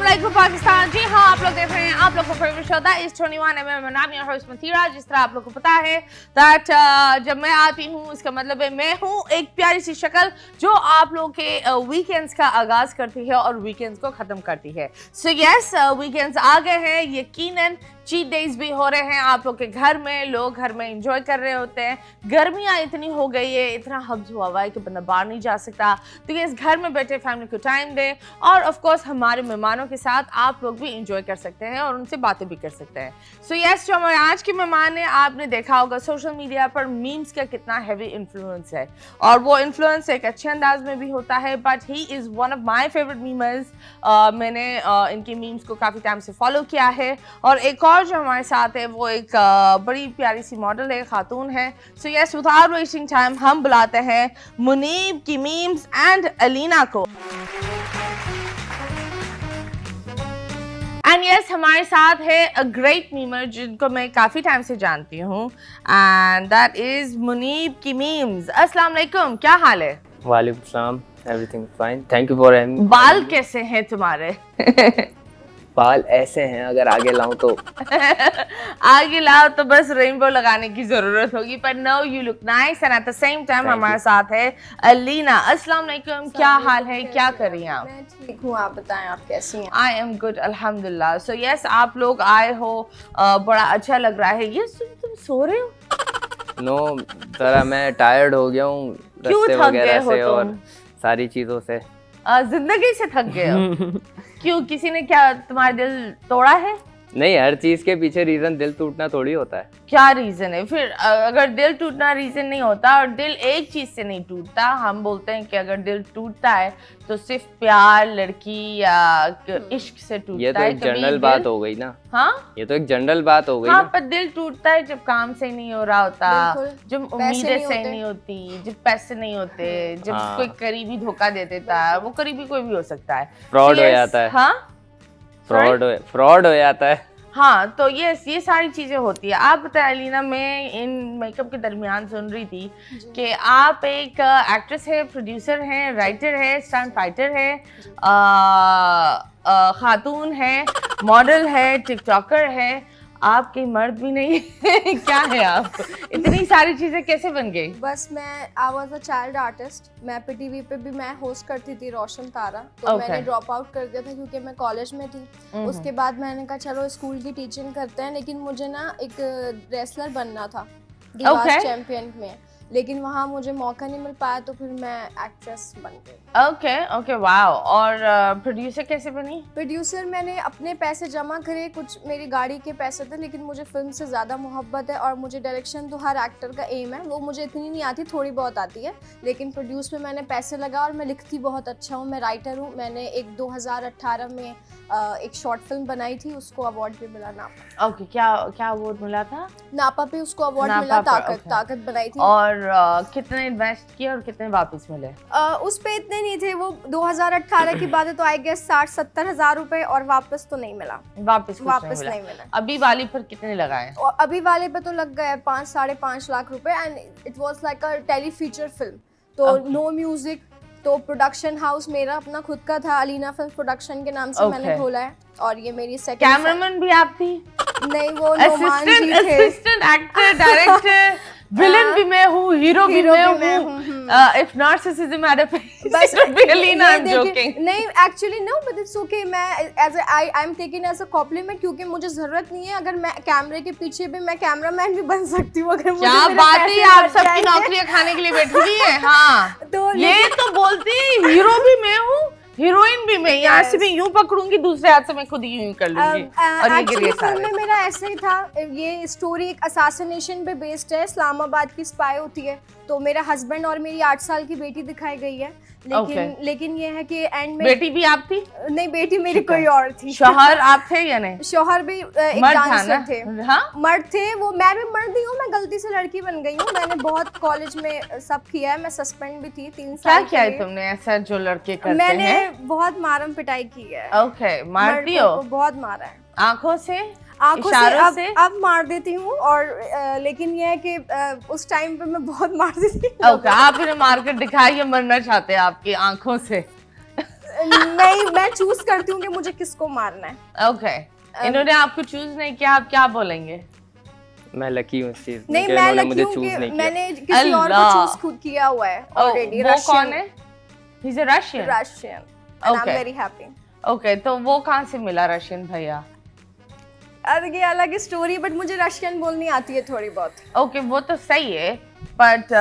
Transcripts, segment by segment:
अस्सलामुअलैकुम पाकिस्तान। जी हाँ, आप लोग देख रहे हैं आप लोग को फेवरेट शो दैट इज 21 मैं नाम या होस्ट मथीरा। जिस तरह आप लोग को पता है दैट जब मैं आती हूँ इसका मतलब है मैं हूँ एक प्यारी सी शक्ल जो आप लोग के वीकेंड्स का आगाज करती है और वीकेंड्स को खत्म करती है। सो यस, वीकेंड्स आ गए हैं, यकीनन चीट डेज भी हो रहे हैं आप लोग के घर में, लोग घर में एंजॉय कर रहे होते हैं। गर्मियाँ इतनी हो गई है, इतना हब्स हुआ हुआ है कि बंदा बाहर नहीं जा सकता, तो ये घर में बैठे फैमिली को टाइम दे और ऑफ कोर्स हमारे मेहमानों के साथ आप लोग भी एंजॉय कर सकते हैं और उनसे बातें भी कर सकते हैं। सो यस, जो हमारे आज के मेहमान हैं, आपने देखा होगा सोशल मीडिया पर मीम्स का कितना हैवी इन्फ्लुएंस है और वो इन्फ्लुएंस एक अच्छे अंदाज में भी होता है, but he is one of my favourite memers. मैंने इनके मीम्स को काफ़ी टाइम से फॉलो किया है। और एक और जो हमारे साथ है वो एक बड़ी प्यारी सी मॉडल है, खातून है। So yes, without wasting time हम बुलाते हैं मुनीब की मीम्स एंड अलीना को। एंड यस, हमारे साथ है अ ग्रेट मीमर जिनको मैं काफ़ी टाइम से जानती हूँ एंड दैट इज़ मुनीब की मीम्स। अस्सलाम वालेकुम, क्या हाल है? वालेकुम सलाम, everything fine, thank you for having. बाल कैसे हैं तुम्हारे? बाल ऐसे हैं, अगर आगे लाऊं तो आगे लाओ तो बस रेनबो लगाने की जरूरत होगी, पर no you look nice and at the same time हमारे साथ है अलीना। अस्सलाम वालेकुम, क्या हाल है, क्या कर रही हैं आप? मैं ठीक हूँ, आप बताएं आप कैसी हैं? आई एम गुड अल्हम्दुलिल्लाह। सो यस, आप लोग आए हो, बड़ा अच्छा लग रहा है। ये तुम सो रहे हो? नो, जरा मैं टायर्ड हो गया हूँ रस्ते वगैरह से और सारी चीजों से। जिंदगी से थक गए हो? क्यों, किसी ने क्या तुम्हारा दिल तोड़ा है? नहीं, हर चीज के पीछे रीजन दिल टूटना थोड़ी होता है। क्या रीजन है फिर? अगर दिल टूटना रीजन नहीं होता और दिल एक चीज से नहीं टूटता, हम बोलते हैं कि अगर दिल टूटता है तो सिर्फ प्यार, लड़की या इश्क से टूटता है। ये तो एक जनरल बात हो गई ना। हाँ, ये तो एक जनरल बात हो गई हाँ, ना। पर दिल टूटता है जब काम से नहीं हो रहा होता, जब उम्मीदें नहीं सही नहीं होती, जब पैसे नहीं होते, जब कोई करीबी धोखा दे देता है। वो करीबी कोई भी हो सकता है, फ्रॉड हो जाता है। हाँ, फ्रॉड हो जाता है। हाँ, तो ये सारी चीजें होती है। आप बताएं अलीना, मैं इन मेकअप के दरमियान सुन रही थी कि आप एक एक्ट्रेस है, प्रोड्यूसर हैं, राइटर है, स्टंट फाइटर है, खातून है, मॉडल है, टिकटॉकर है, आपके मर्द भी नहीं है। क्या है आप? इतनी सारी चीजें कैसे बन गई? बस I was a child artist. मैं पीटीवी पे भी मैं होस्ट करती थी रोशन तारा, तो मैंने ड्रॉप आउट कर दिया था क्योंकि मैं कॉलेज में थी। उसके बाद मैंने कहा चलो स्कूल की टीचिंग करते हैं, लेकिन मुझे ना एक रेसलर बनना था दिवास चैंपियन में, लेकिन वहाँ मुझे मौका नहीं मिल पाया, तो फिर मैं एक्ट्रेस बन गई। Okay, wow. और प्रोड्यूसर कैसे बनी? प्रोड्यूसर मैंने अपने पैसे जमा करे, कुछ मेरी गाड़ी के पैसे थे, लेकिन मुझे फिल्म से ज़्यादा मोहब्बत है और मुझे डायरेक्शन तो हर एक्टर का एम है, वो मुझे इतनी नहीं आती, थोड़ी बहुत आती है, लेकिन प्रोड्यूस में मैंने पैसे लगा और मैं लिखती बहुत अच्छा हूँ, मैं राइटर हूँ। मैंने एक 2018 में एक शॉर्ट फिल्म बनाई थी, उसको अवार्ड भी मिला नापा। ओके, क्या अवार्ड मिला था? नापा पे उसको अवार्ड मिला, ताकत बनाई थी। और कितने इन्वेस्ट किए और कितने वापस मिले? उस पे इतने नहीं थे, वो 2018 की बात है, तो आई गेस 60-70 हज़ार रुपए, और वापस तो नहीं मिला। वापस नहीं मिला। अभी वाले पर कितने लगाए? और अभी वाले पे तो लग गए 5-5.5 लाख रुपए, and it was like a tele feature film, तो नो म्यूजिक, तो प्रोडक्शन हाउस मेरा अपना खुद का था, अलीना फिल्म प्रोडक्शन के नाम से मैंने खोला है, और ये मेरी सेकंड। कैमरामैन भी आप थी? नहीं, वो नोमान जी थे। असिस्टेंट एक्टर, डायरेक्टर, विलन भी मैं हूँ, हीरो भी मैं हूँ। If narcissism had a face, बस अलीना, आई एम जोकिंग। नहीं, actually no, but it's okay. मैं I am taking as a compliment, क्योंकि मुझे जरूरत नहीं है, अगर मैं कैमरे के पीछे भी मैं कैमरामैन भी बन सकती हूँ, अगर मुझे क्या बात है, आप सबकी नौकरियां खाने के लिए बैठी हुई है। हाँ, तो ये तो बोलती हीरो भी मैं हूँ, हीरोइन भी मैं, यहाँ से भी यूं पकड़ूंगी, दूसरे हाथ से मैं खुद यूं कर लूंगी। और ये गिरे सारे। फिल्म में मेरा ऐसे ही था। ये स्टोरी एक असैसिनेशन पे बेस्ड है, इस्लामाबाद की स्पाई होती है, तो मेरा हस्बैंड और मेरी 8 साल की बेटी दिखाई गई है, लेकिन ये है कि एंड में। बेटी भी आप थी? नहीं, बेटी मेरी कोई और थी। शौहर आप थे या नहीं? शौहर भी एक डांसर थे। हाँ, मर्द थे वो। मैं भी मर्द ही हूँ, मैं गलती से लड़की बन गई हूँ। मैंने बहुत कॉलेज में सब किया है, मैं सस्पेंड भी थी 3 साल। क्या किया है तुमने ऐसा जो लड़के करते हैं? मैंने बहुत मारम पिटाई की है। ओके, मारती हो? बहुत मारा है। आंखों से, इशारों से? अब मार देती हूँ, और लेकिन ये है कि उस टाइम पे मैं बहुत मार देती थी। ओके, आप इन्हें मार कर दिखाइए, मरना चाहते हैं आपकी आंखों से। नहीं, मैं चूज करती हूँ कि मुझे किसको मारना है। ओके, इन्होंने आपको चूज नहीं किया, आप क्या बोलेंगे? मैं लकी हूँ इस चीज में नहीं, कि मैं इन्होंने लकी मुझे हूँ चूज कि नहीं किया। मैंने किसी और को अल्लाह। चूज खुद किया हुआ है ऑलरेडी। वो कौन है? He is a Russian. Russian, and I Okay. Am very happy. Okay, तो वो कहाँ से मिला रशियन भैया? अरे ये अलग स्टोरी, बट मुझे रशियन बोलनी आती है थोड़ी बहुत। ओके, वो तो सही है, बट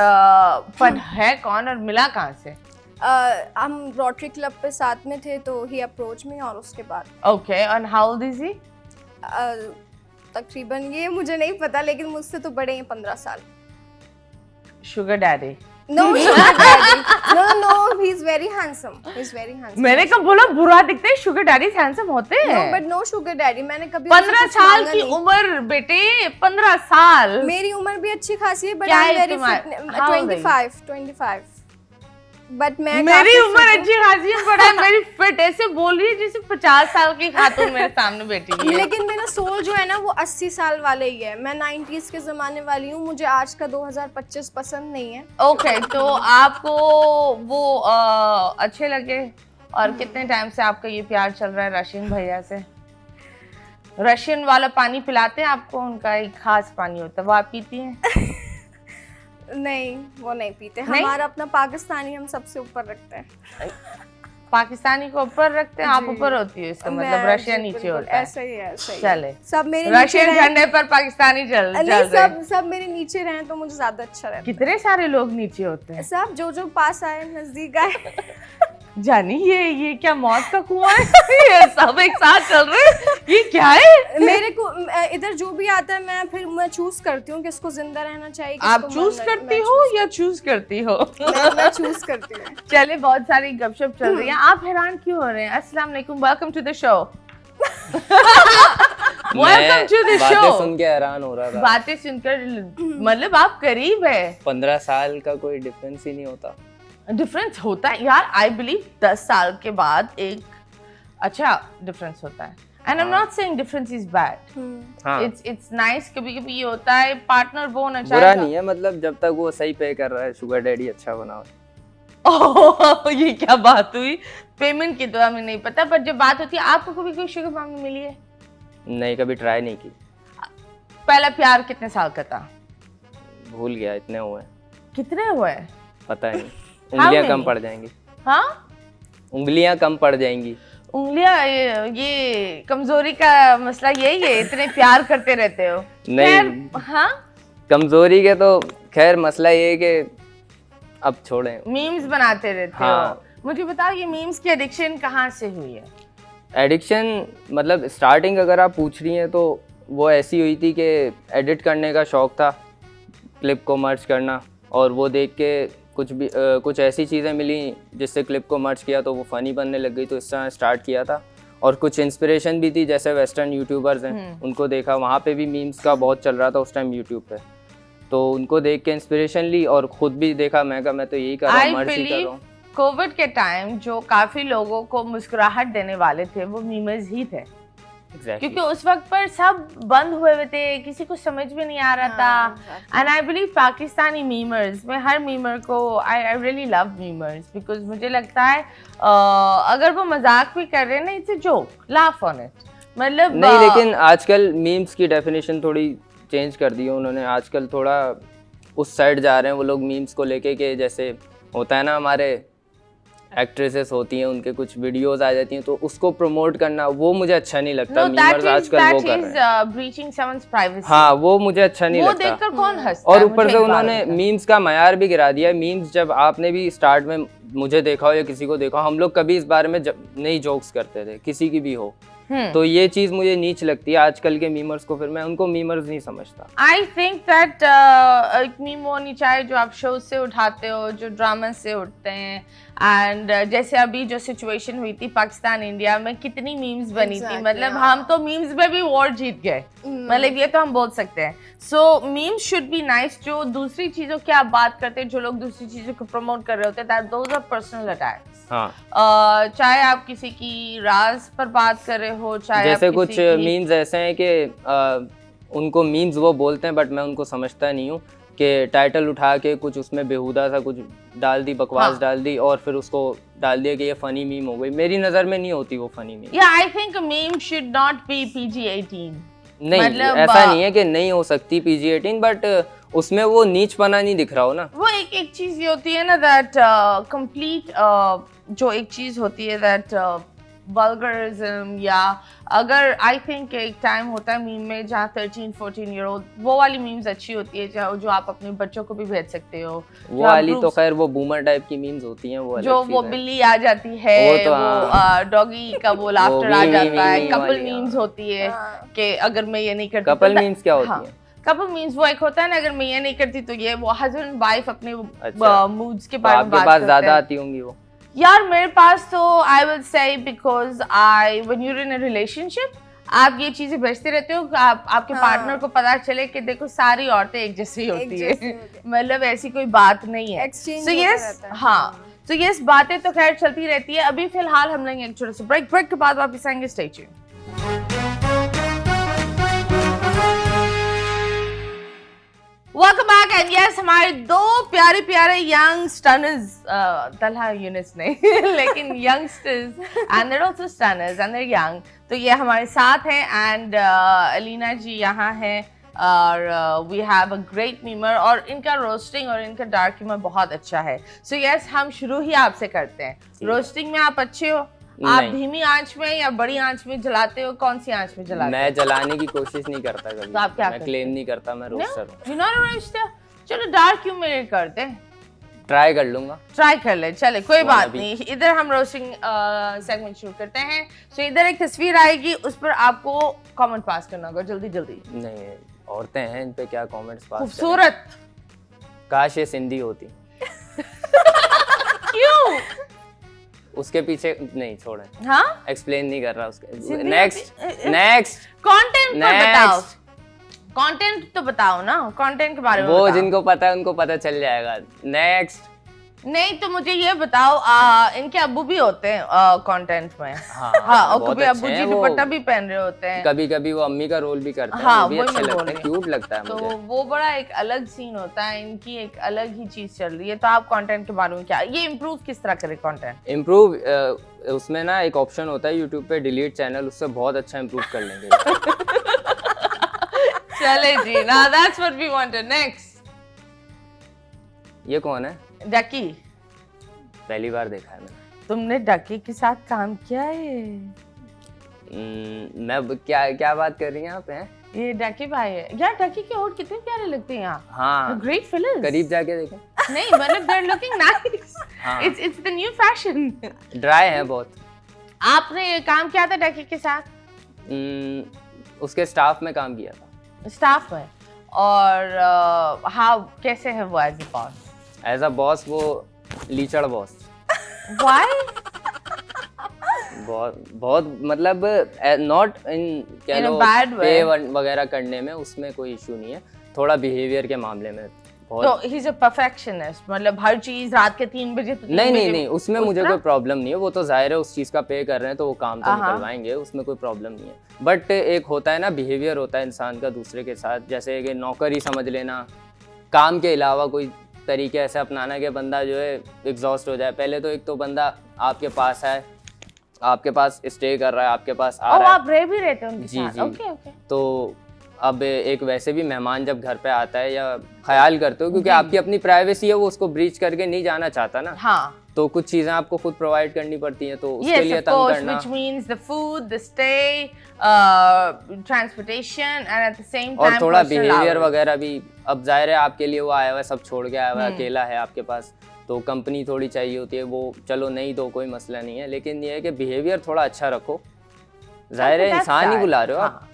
है कौन और मिला कहाँ से? हम रोटरी क्लब पे साथ में थे, तो ही अप्रोच मी, और उसके बाद okay, and how old is he? तकरीबन ये मुझे नहीं पता, लेकिन मुझसे तो बड़े हैं 15 साल। Sugar daddy? No sugar daddy. No, he's very handsome. He's very handsome. मैंने कब बोला बुरा दिखते हैं? शुगर डैडी हैंडसम होते No, हैं। but no sugar daddy. मैंने कभी 15 साल की उम्र बेटे, 15 साल। मेरी उम्र भी अच्छी खासी है, but क्या I'm है very तुम्हारी? fit. How old are you? 25. But मैं मेरी काफी उम्र fit हूँ। अच्छी खासी है, but I am very fit. ऐसे बोल रही है जैसे 50 साल की खातून मेरे सामने बैठी है। लेकिन मेरा सोल जो है ना, वो 80 साल वाले ही है। मैं 90s के जमाने वाली हूँ, मुझे आज का 2025 पसंद नहीं है। ओके, तो आपको वो अच्छे लगे, और कितने टाइम से आपका ये प्यार चल रहा है रशियन भैया से? रशियन वाला पानी पिलाते हैं आपको? उनका एक खास पानी होता है, वो आप पीती हैं? नहीं, वो नहीं पीते। नहीं? हमारा अपना पाकिस्तानी हम सबसे ऊपर रखते हैं। पाकिस्तानी को ऊपर रखते हैं, आप जी। ऊपर होती है, इसका मैं- मतलब रशिया जी, नीचे बिल्कुल, होता है। ऐसा ही है, ऐसा ही है। चले, सब मेरे नीचे रशियन रहें। झंडे पर पाकिस्तानी चल नहीं, रहे। सब मेरे नीचे रहें तो मुझे ज्यादा अच्छा रहता कितने सारे लोग नीचे होते हैं है। सब जो पास आए, नजदीक आए। जानी, ये क्या मौत का कुआं है? ये सब एक साथ चल रहे हैं, ये क्या है? मेरे को इधर जो भी आता है, मैं चूज करती हूँ किसको जिंदा रहना चाहिए, आप किसको चूज मरना- करती मैं हो या चूज करती हो? मैं चूज करती हूँ। चले, बहुत सारी गपशप चल रही है, आप हैरान क्यों हो रहे हैं? अस्सलाम वालेकुम, welcome to the show. Welcome to the बातें शो। सुन के हैरान हो रहा था। बातें सुनकर मतलब आप करीब है। 15 साल का कोई डिफरेंस ही नहीं होता। डिफरेंस होता है यार, आई बिलीव 10 साल के बाद एक अच्छा डिफरेंस होता है। And I am not saying difference is bad, हाँ, इट्स नाइस। कभी कभी ये होता है, पार्टनर वो होना बुरा चाहिए। नहीं है, मतलब जब तक वो सही पे कर रहा है, शुगर डैडी अच्छा बनाओ। ओह, ये क्या बात हुई? पेमेंट की तो हमें नहीं पता, पर जब बात होती है, आपको कभी कोई शुगर मम्मी मिली है? नहीं, कभी ट्राई नहीं की। पहला प्यार कितने साल का था? भूल गया, इतने हुए कितने हुए? पता नहीं। उंगलियां कम many? पड़ जाएंगी। हाँ, उंगलियां कम पड़ जाएंगी। उंगलियां, ये कमजोरी का मसला यही है, इतने प्यार करते रहते हो। नहीं, खैर, हाँ, कमजोरी के तो खैर मसला ये है कि अब छोड़ें। मीम्स बनाते रहते हाँ। हो। मुझे बताओ, ये मीम्स की एडिक्शन कहाँ से हुई है? एडिक्शन मतलब स्टार्टिंग अगर आप पूछ रही हैं तो वो ऐसी हुई थी कि एडिट करने का शौक़ था, क्लिप को मर्ज करना, और वो देख के कुछ ऐसी चीज़ें मिली जिससे क्लिप को मर्ज किया तो वो फ़नी बनने लग गई, तो इस तरह स्टार्ट किया था। और कुछ इंस्पिरेशन भी थी, जैसे वेस्टर्न यूट्यूबर्स हैं, उनको देखा, वहाँ पे भी मीम्स का बहुत चल रहा था उस टाइम यूट्यूब पे, तो उनको देख के इंस्पिरेशन ली और ख़ुद भी देखा। मैं कहा मैं तो यही कर रहा हूँ, मर्ज ही कर रहा हूँ। कोविड के टाइम जो काफी लोगों को मुस्कुराहट देने वाले थे वो मीमर्स ही थे। Exactly. क्योंकि उस वक्त पर सब बंद हुए हुए थे, किसी को समझ भी नहीं आ रहा था। And I believe Pakistani memers, मैं हर मीमर को I really love memers, because मुझे लगता है अगर वो मजाक भी कर रहे हैं ना, it's a joke, laugh on it. मतलब नहीं, लेकिन आजकल मीम्स की डेफिनेशन थोड़ी चेंज कर दी है उन्होंने। आजकल थोड़ा उस साइड जा रहे हैं वो लोग मीम्स को लेके, कि जैसे होता है ना, हमारे एक्ट्रेसेस होती हैं, उनके कुछ वीडियोस आ जाती हैं, तो उसको प्रमोट करना वो मुझे अच्छा नहीं लगता। मीमर्स आजकल वो कर रहे हैं। Breaching someone's privacy. हाँ, वो मुझे अच्छा नहीं वो लगता। देखकर कौन हंसता है? और ऊपर मुझे से एक बात उन्होंने बताओ। मीम्स का मयार भी गिरा दिया है। मीम्स जब आपने भी स्टार्ट में मुझे देखा हो या किसी को देखा हो, हम लोग कभी इस बारे में नहीं जोक्स करते थे, किसी की भी हो, तो ये चीज मुझे नीच लगती है आजकल के मीमर्स को। फिर मैं उनको मीमर्स नहीं समझता। आई थिंक दैट एक मीम होनी चाहिए जो आप शो से उठाते हो, जो ड्रामा से उठते हैं। एंड जैसे अभी जो सिचुएशन हुई थी पाकिस्तान इंडिया में, कितनी मीम्स बनी थी, मतलब हम तो मीम्स में भी वॉर जीत गए, मतलब ये तो हम बोल सकते हैं। सो मीम्स शुड बी नाइस। जो दूसरी चीजों की आप बात करते हैं, जो लोग दूसरी चीजों को प्रमोट कर रहे होते हैं, that those are personal attacks. हाँ, चाहे आप किसी की राज पर बात कर रहे हो, चाहे जैसे आप कुछ किसी की... मीम्स ऐसे हैं कि उनको मीम्स वो बोलते हैं, बट मैं उनको समझता नहीं हूँ कि टाइटल उठा के कुछ उसमें बेहुदा सा कुछ डाल दी, बकवास हाँ। डाल दी और फिर उसको डाल दिया कि ये फनी मीम हो गई। मेरी नज़र में नहीं होती वो funny meme. Yeah, I think a meme should not be PG-18. नहीं मतलब, ऐसा नहीं है कि नहीं हो सकती PG-18, बट उसमें वो नीचपना नहीं दिख रहा हो ना। वो एक चीज ये होती है ना दैट कंप्लीट जो एक चीज होती है दैट वल्गरिज्म, या अगर आई थिंक एक टाइम होता है मीम में जहाँ 13-14 ईयर ओल्ड, वो वाली मीम्स अच्छी होती है जो आप अपने बच्चों को भी भेज सकते हो। वो वाली तो खैर वो बूमर टाइप की मीम्स होती हैं, वो जो अलग वो चीज़ है। बिल्ली आ जाती है, वो तो वो डॉगी का वो लाफ्टर आ वी- जाता है, वी- कपल वाली, मीम्स हाँ। होती है कि अगर मैं ये नहीं करती कपल तो मीम्स क्या होती हैं? कपल मीम्स वो एक होता है ना, अगर मैं ये नहीं करती तो ये, वो हस्बैंड वाइफ अपने अच्छा। मूड्स के तो बारे में आपके बात पास करते ज़्यादा हैं। आती होंगी वो। यार मेरे पास तो I will say because I when you are in a relationship आप ये चीजें भेजते रहते हो, आपके पार्टनर को पता चले कि देखो सारी औरतें एक जैसी होती है, मतलब ऐसी कोई बात नहीं है। Exchange So होता yes, रहता है। हाँ, तो यस बातें तो खैर चलती रहती है। अभी फिलहाल हम लेंगे एक छोटा सा ब्रेक के बाद वापस आएंगे। Stay tuned. Welcome back and yes, हमारे दो प्यारे प्यारे यंग स्टनर्स, तलहा यूनिस नहीं लेकिन youngsters and they're also stunners and they're young, तो ये हमारे साथ हैं एंड अलीना जी यहाँ हैं और we have a great memer और इनका रोस्टिंग और इनका डार्क ह्यूमर बहुत अच्छा है। सो यस, हम शुरू ही आपसे करते हैं। रोस्टिंग में आप अच्छे हो? आप नहीं। धीमी आंच में या बड़ी आंच में जलाते हो? कौन सी आंच में जलाते हो? मैं जलाने की कोशिश नहीं करता कभी। तो आप क्या मैं करते क्लेम नहीं करता मैं रोस्टर हूँ। You not a roaster? चलो डार्क ह्यूमर करते हैं, ट्राई कर लूंगा। ट्राई कर ले, चले कोई बात अभी। नहीं। इधर हम रोस्टिंग सेगमेंट शुरू करते हैं। सो इधर एक तस्वीर आएगी, उस पर आपको कमेंट पास करना होगा जल्दी जल्दी। नहीं, औरतें हैं, इन पे क्या कमेंट्स पास करें। खूबसूरत। काश ये सिंधी होती। क्यों? उसके पीछे नहीं, छोड़ें, हाँ, एक्सप्लेन नहीं कर रहा उसके। सिंधी नेक्स्ट होती- नेक्स्ट कंटेंट तो बताओ, नेक्स्ट। कंटेंट तो बताओ ना, कंटेंट के बारे में वो बताओ। जिनको पता है उनको पता चल जाएगा। नेक्स्ट। नहीं तो मुझे ये बताओ, इनके अब्बू भी होते हैं कंटेंट में? हाँ, हाँ, और बहुत कभी अच्छे अब्बू हैं जी वो। दुपट्टा भी पहन रहे होते हैं। कभी कभी वो अम्मी का रोल भी करते हैं। हाँ, वो भी वही अच्छे मैं बोल लगते हैं, रही हूँ। क्यूट लगता है तो मुझे। वो बड़ा एक अलग सीन होता है, इनकी एक अलग ही चीज चल रही है। तो आप कंटेंट के बारे में क्या, ये इम्प्रूव किस तरह करे कंटेंट? इम्प्रूव उसमें ना एक ऑप्शन होता है यूट्यूब पे, डिलीट चैनल, उससे बहुत अच्छा इम्प्रूव कर लेंगे। चले जी, now that's what we wanted. Next, ये कौन है? डकी। पहली बार देखा है मैंने। तुमने डकी के साथ काम किया है? क्या बात कर रही हैं आप? हैं ये डकी भाई है यार। डकी के होठ कितने प्यारे लगते हैं यहाँ। हाँ, ग्रेट फिलर्स। करीब जाके देखें। नहीं मतलब they're looking nice. हाँ। It's the new fashion. Dry है बहुत। आपने ये काम किया था डकी के साथ? उसके स्टाफ में काम किया था। स्टाफ में। और हाउ कैसे है वो as a boss? As a boss वो लीचड़ बॉस। Why? बहुत मतलब नॉट इन कह In a low bad way. पे वगैरह करने में उसमें कोई इशू नहीं है, थोड़ा बिहेवियर के मामले में तो बहुत। he's a perfectionist, मतलब हर चीज रात के 3 बजे तो 3 नहीं बजे नहीं नहीं, उसमें उस मुझे तरह? कोई प्रॉब्लम नहीं है। वो तो जाहिर है उस चीज़ का पे कर रहे हैं तो वो काम तो हाँ। निकलवाएंगे, उसमें कोई प्रॉब्लम नहीं है। बट एक होता है ना बिहेवियर होता है इंसान का दूसरे के साथ, जैसे कि नौकरी समझ लेना, काम के अलावा कोई तरीके ऐसे अपनाना कि बंदा जो है एग्जॉस्ट हो जाए। पहले तो एक तो बंदा आपके पास है, आपके पास स्टे कर रहा है, आपके पास आ Oh, रहा है, आप रह भी रहते हैं उनके जी, साथ? जी। Okay okay. तो अब एक वैसे भी मेहमान जब घर पे आता है या ख्याल करते हो, क्योंकि आपकी अपनी प्राइवेसी है, वो उसको ब्रीच करके नहीं जाना चाहता ना, हाँ। तो कुछ चीजें आपको खुद प्रोवाइड करनी पड़ती हैं, तो उसके Yes, लिए of तंग course, करना। which means the food, the stay, transportation, and at the same time और थोड़ा personal बिहेवियर hours. वगैरह भी। अब जाहिर है आपके लिए वो आया हुआ है, सब छोड़ के आया हुआ है, हम्म। अकेला है आपके पास, तो कंपनी थोड़ी चाहिए होती है। वो चलो नहीं तो कोई मसला नहीं है, लेकिन ये है कि बिहेवियर थोड़ा अच्छा रखो। जाहिर है Okay, that's इंसान ही sad. बुला रहे हो आप। हाँ।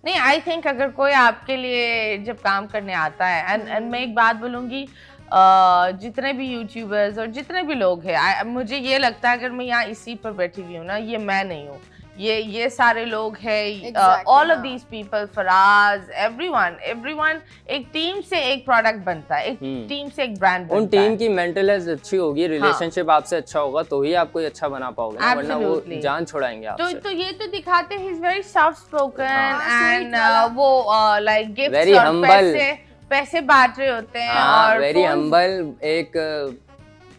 नहीं, आई थिंक अगर कोई आपके लिए जब काम करने आता है, एंड मैं एक बात बोलूँगी, जितने भी यूट्यूबर्स और जितने भी लोग हैं, मुझे ये लगता है अगर मैं यहाँ इसी पर बैठी हुई हूँ ना, ये मैं नहीं हूँ, ये सारे लोग हैं, Exactly, ऑल ऑफ हाँ। दीज पीपल, फराज, एवरीवन एक टीम से एक प्रोडक्ट बनता है, एक टीम से एक ब्रांड बनता उन है। टीम की मेंटल हेल्थ अच्छी होगी, रिलेशनशिप आपसे अच्छा होगा तो ही आप कोई अच्छा बना पाओगे ना, वरना वो Absolutely. जान छोड़ाएंगे आपसे। तो ये तो दिखाते he is very soft spoken हाँ, एंड sweet वाला। वो लाइक गिफ्ट्स Very और humble. पैसे बांट रहे होते हैं हाँ, और वेरी phones- हम्बल। एक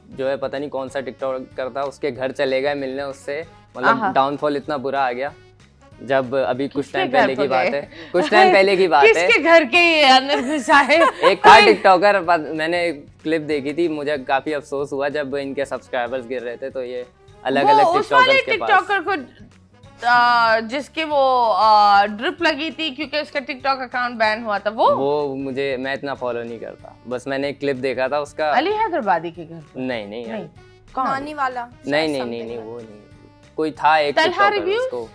जो है पता नहीं कौन सा टिकटॉक करता, उसके घर चले गए मिलने उससे, आहा। मतलब डाउनफॉल इतना बुरा आ गया। जब अभी कुछ किसके टाइम घर पहले को की बात गए? है, कुछ टाइम पहले की बात है। किसके घर के ये अंदर घुसा है? एक था टिकटॉकर, मैंने एक क्लिप देखी थी, मुझे काफी अफसोस हुआ जब इनके सब्सक्राइबर्स गिर रहे थे, तो ये अलग वो अलग उस वाले टिकटॉकर्स के पास। टिकटॉकर को जिसके वो ड्रिप लगी थी क्योंकि उसका टिकटॉक अकाउंट बैन हुआ था, वो मैं इतना फॉलो नहीं करता, बस मैंने एक क्लिप देखा था उसका। अली हैदराबादी के घर पे? नहीं नहीं नहीं, यार। कौन? नानी वाला नहीं वो नहीं, कोई था एक तलहा टिकटॉकर, reviews? उसको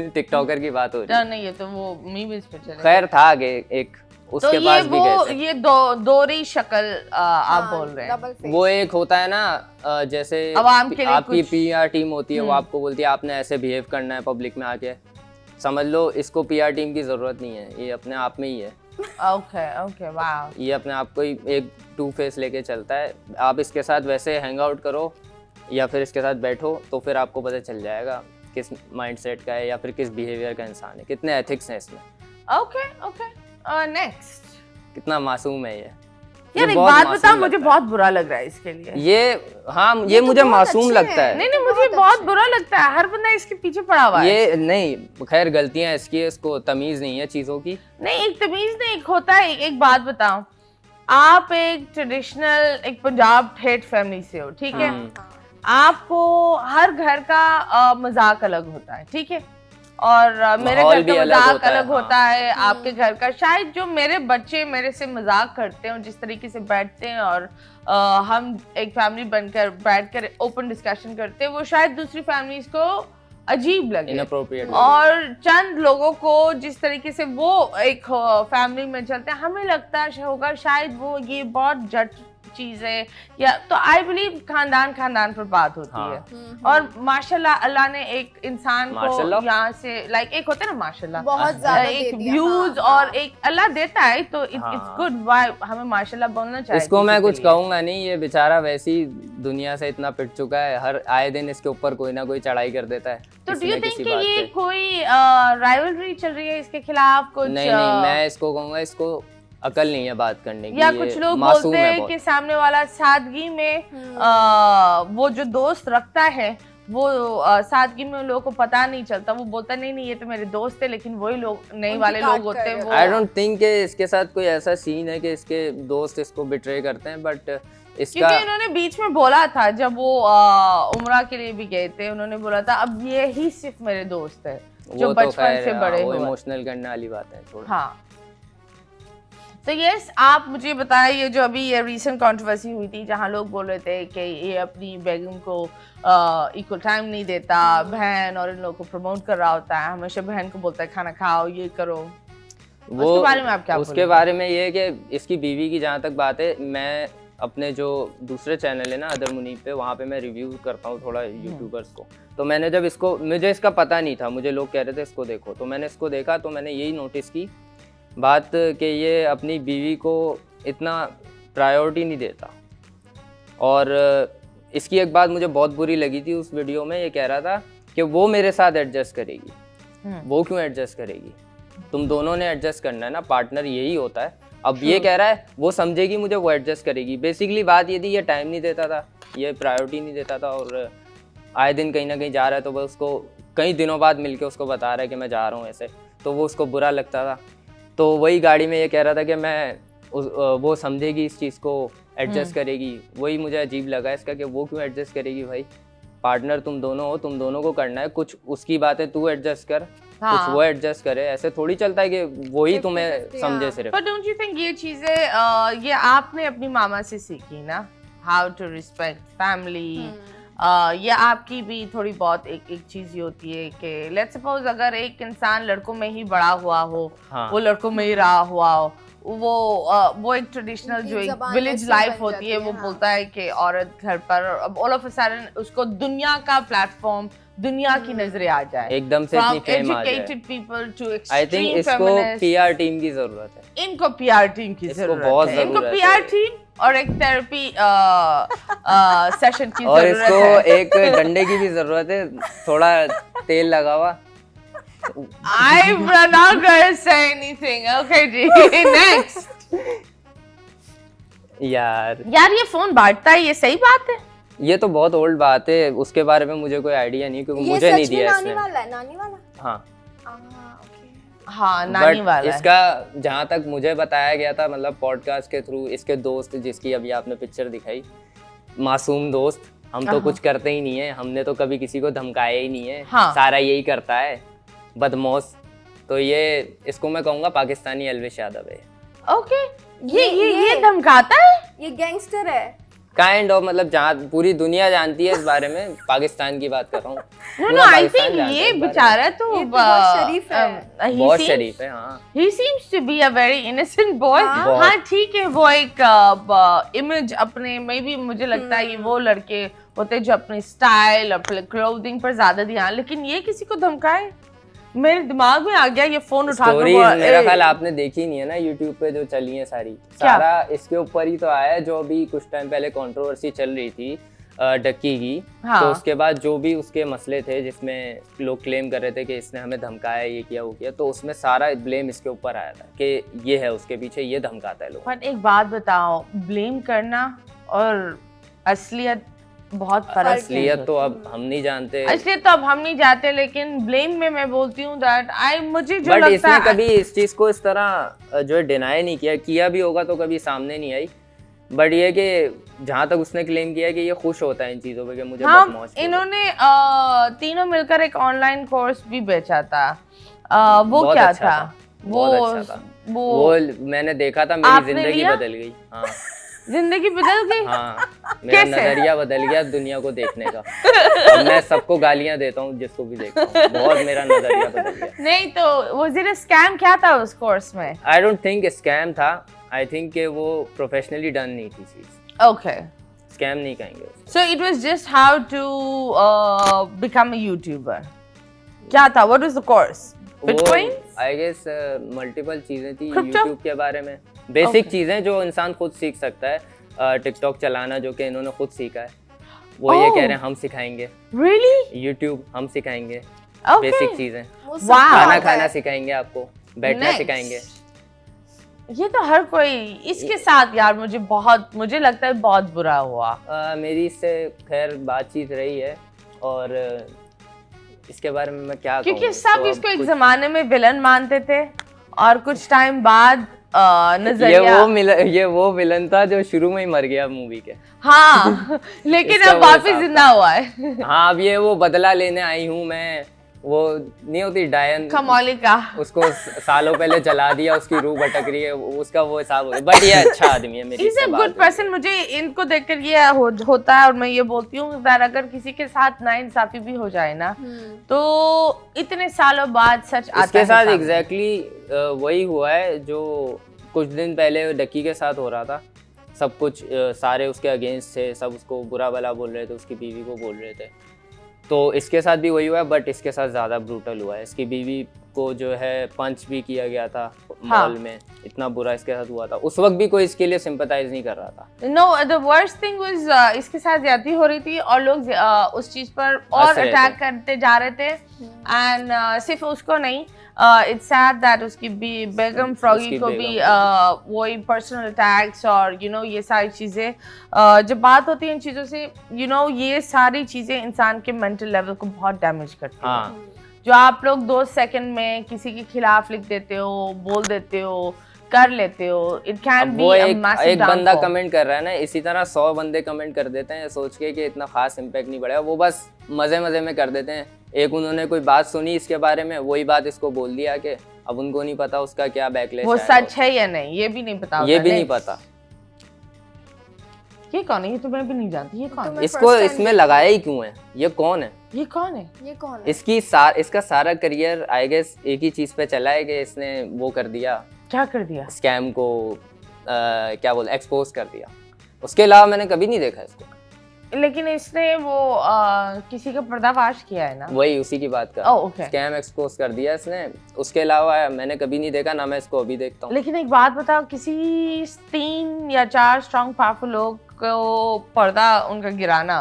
टिकटॉकर की बात हो रही है। नहीं, ये तो वो मीम्स पे चले। खैर था आगे एक, तो उसके ये पास भी वो गए थे। ये दोहरी शक्ल आप बोल रहे हैं। Double face. वो एक होता है ना, जैसे अवाम के लिए आपकी कुछ- पीआर टीम होती है, वो आपको बोलती है आपने ऐसे बिहेव करना है पब्लिक में आके। समझ लो इसको पीआर टीम की जरूरत नहीं है, ये अपने आप में ही है। Okay okay, wow. ये अपने आप को ही एक टू फेस लेके चलता है। आप इसके साथ वैसे हैंग आउट करो या फिर इसके साथ बैठो तो फिर आपको पता चल जाएगा किस माइंडसेट का है या फिर किस बिहेवियर का इंसान है, कितने एथिक्स हैं इसमें, ओके ओके, नेक्स्ट। कितना मासूम है ये। यार एक बहुत बात मासूम बताओ, मुझे लगता बहुत बुरा लग रहा है इसके लिए। ये तो मुझे बहुत मासूम अच्छे लगता हैं। है। नहीं मुझे बहुत बुरा लगता है, हर बंदा इसके पीछे पड़ा हुआ है। ये नहीं, खैर गलतियां इसकी है, इसको तमीज नहीं है चीजों की। नहीं, एक तमीज नहीं, एक होता है। एक बात बताओ, आप एक ट्रेडिशनल एक पंजाब ठेठ फैमिली से हो, ठीक है? आपको हर घर का मजाक अलग होता है, ठीक है? और मेरे माहौल घर भी का अलग मजाक होता है, अलग हाँ। होता है, आपके घर का। शायद जो मेरे बच्चे मेरे से मजाक करते हैं और जिस तरीके से बैठते हैं और हम एक फैमिली बनकर बैठकर ओपन डिस्कशन करते हैं, वो शायद दूसरी फैमिलीज को अजीब लगे। इनअप्रोप्रिएट। और चंद लोगों को जिस तरीके से वो एक फैमिली में चलते हैं, हमें लगता होगा शायद वो ये बहुत जट चीज है, या तो आई बिलीव खानदान पर बात होती हाँ। है। और माशाल्लाह अल्लाह ने एक इंसान को माशाल्लाह। यहाँ से लाइक एक होता है ना माशाल्लाह, बहुत ज्यादा दे एक दिया, व्यूज हाँ, और एक अल्लाह देता है, तो इट्स हाँ। गुड। वाई हमें माशाल्लाह बोलना चाहिए। इसको मैं किसी के कुछ लिए। कहूंगा नहीं, ये बेचारा वैसी दुनिया से इतना पिट चुका है, हर आए दिन इसके ऊपर कोई ना कोई चढ़ाई कर देता है। तो किसी डू यू न थिंक किसी कि बात ये पे। कोई राइवलरी चल रही है इसके खिलाफ कुछ? नहीं मैं इसको कहूंगा, इसको अकल नहीं है बात करने की। या ये कुछ लोग मासूम बोलते है हैं बहुत। कि सामने वाला सादगी में वो जो दोस्त रखता है वो सादगी में उन लोगों को पता नहीं चलता, वो बोलता नहीं ये तो मेरे दोस्त है, लेकिन वही लोग नए उनकी वाले काट लोग होते कर हैं रहे वो। आई डोंट थिंक कि इसके साथ कोई ऐसा सीन है कि इसके दोस्त इसको बिट्रे करते हैं, बट इसका क्योंकि इन्होंने बीच में बोला था जब वो उम्रा के लिए भी गए थे, उन्होंने बोला था अब ये ही सिर्फ मेरे दोस्त है जो वो तो बचपन खैर, से बड़े वो हुए। इमोशनल करने वाली बात है थोड़ा। हाँ, तो यस, आप मुझे बताएं, ये जो अभी ये रीसेंट कंट्रोवर्सी हुई थी जहाँ लोग बोल रहे थे कि ये अपनी बेगम को इक्वल टाइम नहीं देता, बहन और इन लोगों को प्रमोट कर रहा होता है, हमेशा बहन को बोलता है खाना खाओ, ये करो। उसके बारे में आप क्या उसके बोलेंगे? बारे में ये है कि इसकी बीवी की जहाँ तक बात है, मैं अपने जो दूसरे चैनल है ना अदर मुनीब पे, वहाँ पे मैं रिव्यू करता हूँ थोड़ा यूट्यूबर्स को। तो मैंने जब इसको, मुझे इसका पता नहीं था, मुझे लोग कह रहे थे इसको देखो, तो मैंने इसको देखा तो मैंने यही नोटिस की बात कि ये अपनी बीवी को इतना प्रायोरिटी नहीं देता। और इसकी एक बात मुझे बहुत बुरी लगी थी उस वीडियो में, ये कह रहा था कि वो मेरे साथ एडजस्ट करेगी। वो क्यों एडजस्ट करेगी? तुम दोनों ने एडजस्ट करना है ना, पार्टनर यही होता है। अब ये कह रहा है वो समझेगी मुझे, वो एडजस्ट करेगी। बेसिकली बात ये थी, ये टाइम नहीं देता था, ये प्रायोरिटी नहीं देता था, और आए दिन कहीं ना कहीं जा रहा है तो वो उसको कई दिनों बाद मिलके उसको बता रहा है कि मैं जा रहा हूँ ऐसे, तो वो उसको बुरा लगता था। तो वही गाड़ी में ये कह रहा था कि वो समझेगी इस चीज़ को, एडजस्ट करेगी। वही मुझे अजीब लगा इसका कि वो क्यों एडजस्ट करेगी भाई? पार्टनर तुम दोनों हो, तुम दोनों को करना है। कुछ उसकी बातें तू एडजस्ट कर, कुछ वो एडजस्ट करे। ऐसे थोड़ी चलता है कि वही तुम्हें समझे सिर्फ। But don't you think ये चीजें ये आपने अपनी मामा से सीखी ना, हाउ टू रिस्पेक्ट फैमिली? ये आपकी भी थोड़ी बहुत एक चीज ये होती है कि लेट्स सपोज अगर एक इंसान लड़कों में ही बड़ा हुआ हो, हाँ। वो लड़कों में ही रहा हुआ हो, वो एक ट्रेडिशनल जो एक ज़बान विलेज वैसी लाइफ बन होती जाती है, है, वो हाँ। बोलता है कि औरत घर पर, अब ऑल ऑफ अ सडन उसको दुनिया का प्लेटफॉर्म, दुनिया की नजरें आ जाए, एकदम से इतनी फेम आ जाए। Educated people to I extreme think इसको फेमिनिस्ट। पीआर टीम की जरूरत है। इनको पीआर टीम की इसको जरूरत बहुत है, इनको जरूरत पीआर है। टीम और एक थेरेपी सेशन की और जरूरत इसको है। एक डंडे की भी जरूरत है, थोड़ा तेल लगा हुआ। I'm not gonna say anything. Okay, ji, next. यार यार ये फोन बांटता है, ये सही बात है? ये तो बहुत ओल्ड बात है, उसके बारे में मुझे कोई आइडिया नहीं क्योंकि ये मुझे नहीं सच में दिया नानी इसने। वाला है? नानी वाला? हाँ ओके। हाँ नानी बट वाला है। इसका जहाँ तक मुझे बताया गया था, मतलब पॉडकास्ट के थ्रू, इसके दोस्त जिसकी अभी आपने पिक्चर दिखाई, मासूम दोस्त, हम तो कुछ करते ही नहीं है, हमने तो कभी किसी को धमकाया ही नहीं है। हाँ। सारा यही करता है, बदमौश। तो ये इसको मैं कहूँगा पाकिस्तानी एल्विश यादव है। ओके, ये धमकाता है? ये गैंगस्टर है? काइंड ऑफ, मतलब जहाँ पूरी दुनिया जानती है इस बारे में, पाकिस्तान की बात कर रहा हूँ। नो पूरा आई पाकिस्तान थिंक जानता है ये इस बारे में। बेचारा तो ये तो बहुत शरीफ है। बहुत शरीफ है। हाँ He seems to be a very innocent boy. बहुत। हाँ ठीक है, वो एक इमेज अपने में भी मुझे लगता है ये वो लड़के होते हैं जो अपने स्टाइल और क्लोथिंग पर ज्यादा ध्यान, लेकिन ये किसी को धमकाए, मेरे दिमाग में आ गया ये फोन उठा स्टोरीज मेरा ख्याल आपने देखी नहीं है ना यूट्यूब पे जो चली है सारी, सारा इसके ऊपर ही तो आया है। जो अभी कुछ टाइम पहले कंट्रोवर्सी चल रही थी डक्की की, हाँ। तो उसके बाद जो भी उसके मसले थे जिसमें लोग क्लेम कर रहे थे कि इसने हमें धमकाया, ये किया, वो किया, तो उसमें सारा ब्लेम इसके ऊपर आया था कि ये है उसके पीछे, ये धमकाता है लोग। पर एक बात बताओ, ब्लेम करना और असलियत बहुत फर्क है। असलियत तो अब हम नहीं जानते, असलियत तो अब हम नहीं जानते, लेकिन ब्लेम में मैं बोलती हूँ दैट मुझे जो बट लगता इसने है कभी इस चीज को इस तरह जो है डिनाई नहीं किया भी होगा तो कभी सामने नहीं आई। बट ये कि जहाँ तक उसने क्लेम किया कि ये खुश होता है इन चीजों पे कि मुझे हाँ, बदमाश बोले। इन्होंने तीनों मिलकर एक ऑनलाइन कोर्स भी बेचा था। वो बहुत क्या अच्छा था? बहुत अच्छा था। वो मैंने देखा था, मेरी आपने जिंदगी लिया? बदल गई। हाँ जिंदगी बदल गई? हाँ, मेरा कैसे? नजरिया बदल गया दुनिया को देखने का। अब मैं सबको गालियां देता हूँ जिसको भी देखता हूँ, बहुत मेरा नजरिया बदल गया। नहीं तो वो जरा स्कैम क्या था उस कोर्स में? आई डोंट थिंक स्कैम था, आई थिंक कि वो प्रोफेशनली डन नहीं थी चीज। ओके, स्कैम नहीं कहेंगे उसको। So it was just how to become a YouTuber. क्या था? What was the course? Bitcoin? I guess multiple चीजें थी Crypto? यूट्यूब के बारे में, बेसिक Okay. चीजें जो इंसान खुद सीख सकता है। टिकटॉक चलाना जो कि इन्होंने खुद सीखा है, वो ये Oh. कह रहे हैं हम सिखाएंगे। रियली? यूट्यूब हम सिखाएंगे, ओके। बेसिक चीजें। वो सब Wow. खाना आता खाना है। सिखाएंगे आपको, बैठना Nice. सिखाएंगे। ये तो हर कोई इसके साथ यार मुझे लगता है बहुत बुरा हुआ। मेरी इससे खैर बातचीत रही है और इसके बारे में मैं क्या क्योंकि कहूँ, सब तो अब इसको एक कुछ- जमाने में विलन मानते थे और कुछ टाइम बाद ये नजरिया वो विलन था जो शुरू में ही मर गया मूवी के। हाँ लेकिन इसका अब वो वापस हिसाब जिंदा हुआ है। हाँ, अब ये वो बदला लेने आई हूँ मैं, वो नहीं होती डायन, कमौली का। उसको सालों पहले जला दिया, उसकी रूह भटक रही है, उसका वो हिसाब हो गया। बट ये अच्छा आदमी है, मेरी इज अ इससे बात गुड हुई। पर्सन। मुझे इनको देखकर ये होता है और मैं ये बोलती हूँ कि अगर किसी के साथ नाइंसाफी भी हो जाए ना तो इतने सालों बाद सच आता है इसके साथ सामने। एग्जैक्टली वही हुआ है जो कुछ दिन पहले डक्की के साथ हो रहा था। सब कुछ सारे उसके अगेंस्ट थे, सब उसको बुरा भला बोल रहे थे, उसकी बीवी को बोल रहे थे। तो इसके साथ भी वही हुआ है, बट इसके साथ ज़्यादा ब्रूटल हुआ है। इसकी बीवी को जो है पंच भी किया गया था मॉल में, इतना बुरा इसके साथ हुआ था। उस वक्त भी कोई इसके लिए सिंपैथाइज नहीं कर रहा था। Know the worst thing was इसके साथ ज्यादती हो रही थी और लोग उस चीज पर और हंस रहे अटैक थे। करते जा रहे थे एंड सिर्फ उसको नहीं, इट्स सैड दैट उसकी बेगम फ्रॉगी उसकी को भी बेगम वही पर्सनल अटैक्स और ये सारी चीजें जब बात होती है इन चीजों से ये सारी चीजें इंसान के मेंटल लेवल को बहुत डैमेज करती हैं। हाँ, जो आप लोग 2 सेकंड में किसी के खिलाफ लिख देते हो, बोल देते हो, कर लेते हो, इट कैन अब बी वो अ एक मैसिव बंदा डाउनफॉल। कमेंट कर रहा है ना, इसी तरह 100 बंदे कमेंट कर देते हैं सोच के कि इतना खास इम्पैक्ट नहीं पड़ेगा। वो बस मजे मजे में कर देते हैं। एक उन्होंने कोई बात सुनी इसके बारे में, वही बात इसको बोल दिया कि अब उनको नहीं पता उसका क्या बैकलैश वो सच है या नहीं ये भी नहीं पता ये होता, भी नहीं पता। ये कौन है? ये तो मैं भी नहीं जानती। ये कौन है? मैं इसको first time इसमें लगाया ही क्यों है? ये कौन है? ये कौन है? ये कौन है? इसका सारा करियर आई गेस एक ही चीज पे चला है कि इसने वो कर दिया, क्या कर दिया? स्कैम को क्या बोल एक्सपोज कर दिया। उसके अलावा मैंने कभी नहीं देखा इसको। लेकिन इसने वो किसी का पर्दाफाश किया है ना? वही उसी की बात कर, Oh, okay. स्कैम एक्सपोज कर दिया इसने। उसके अलावा मैंने कभी नहीं देखा, ना मैं इसको अभी देखता हूँ। लेकिन एक बात बताओ, किसी 3 या 4 स्ट्रॉन्ग पावरफुल लोग को पर्दा उनका गिराना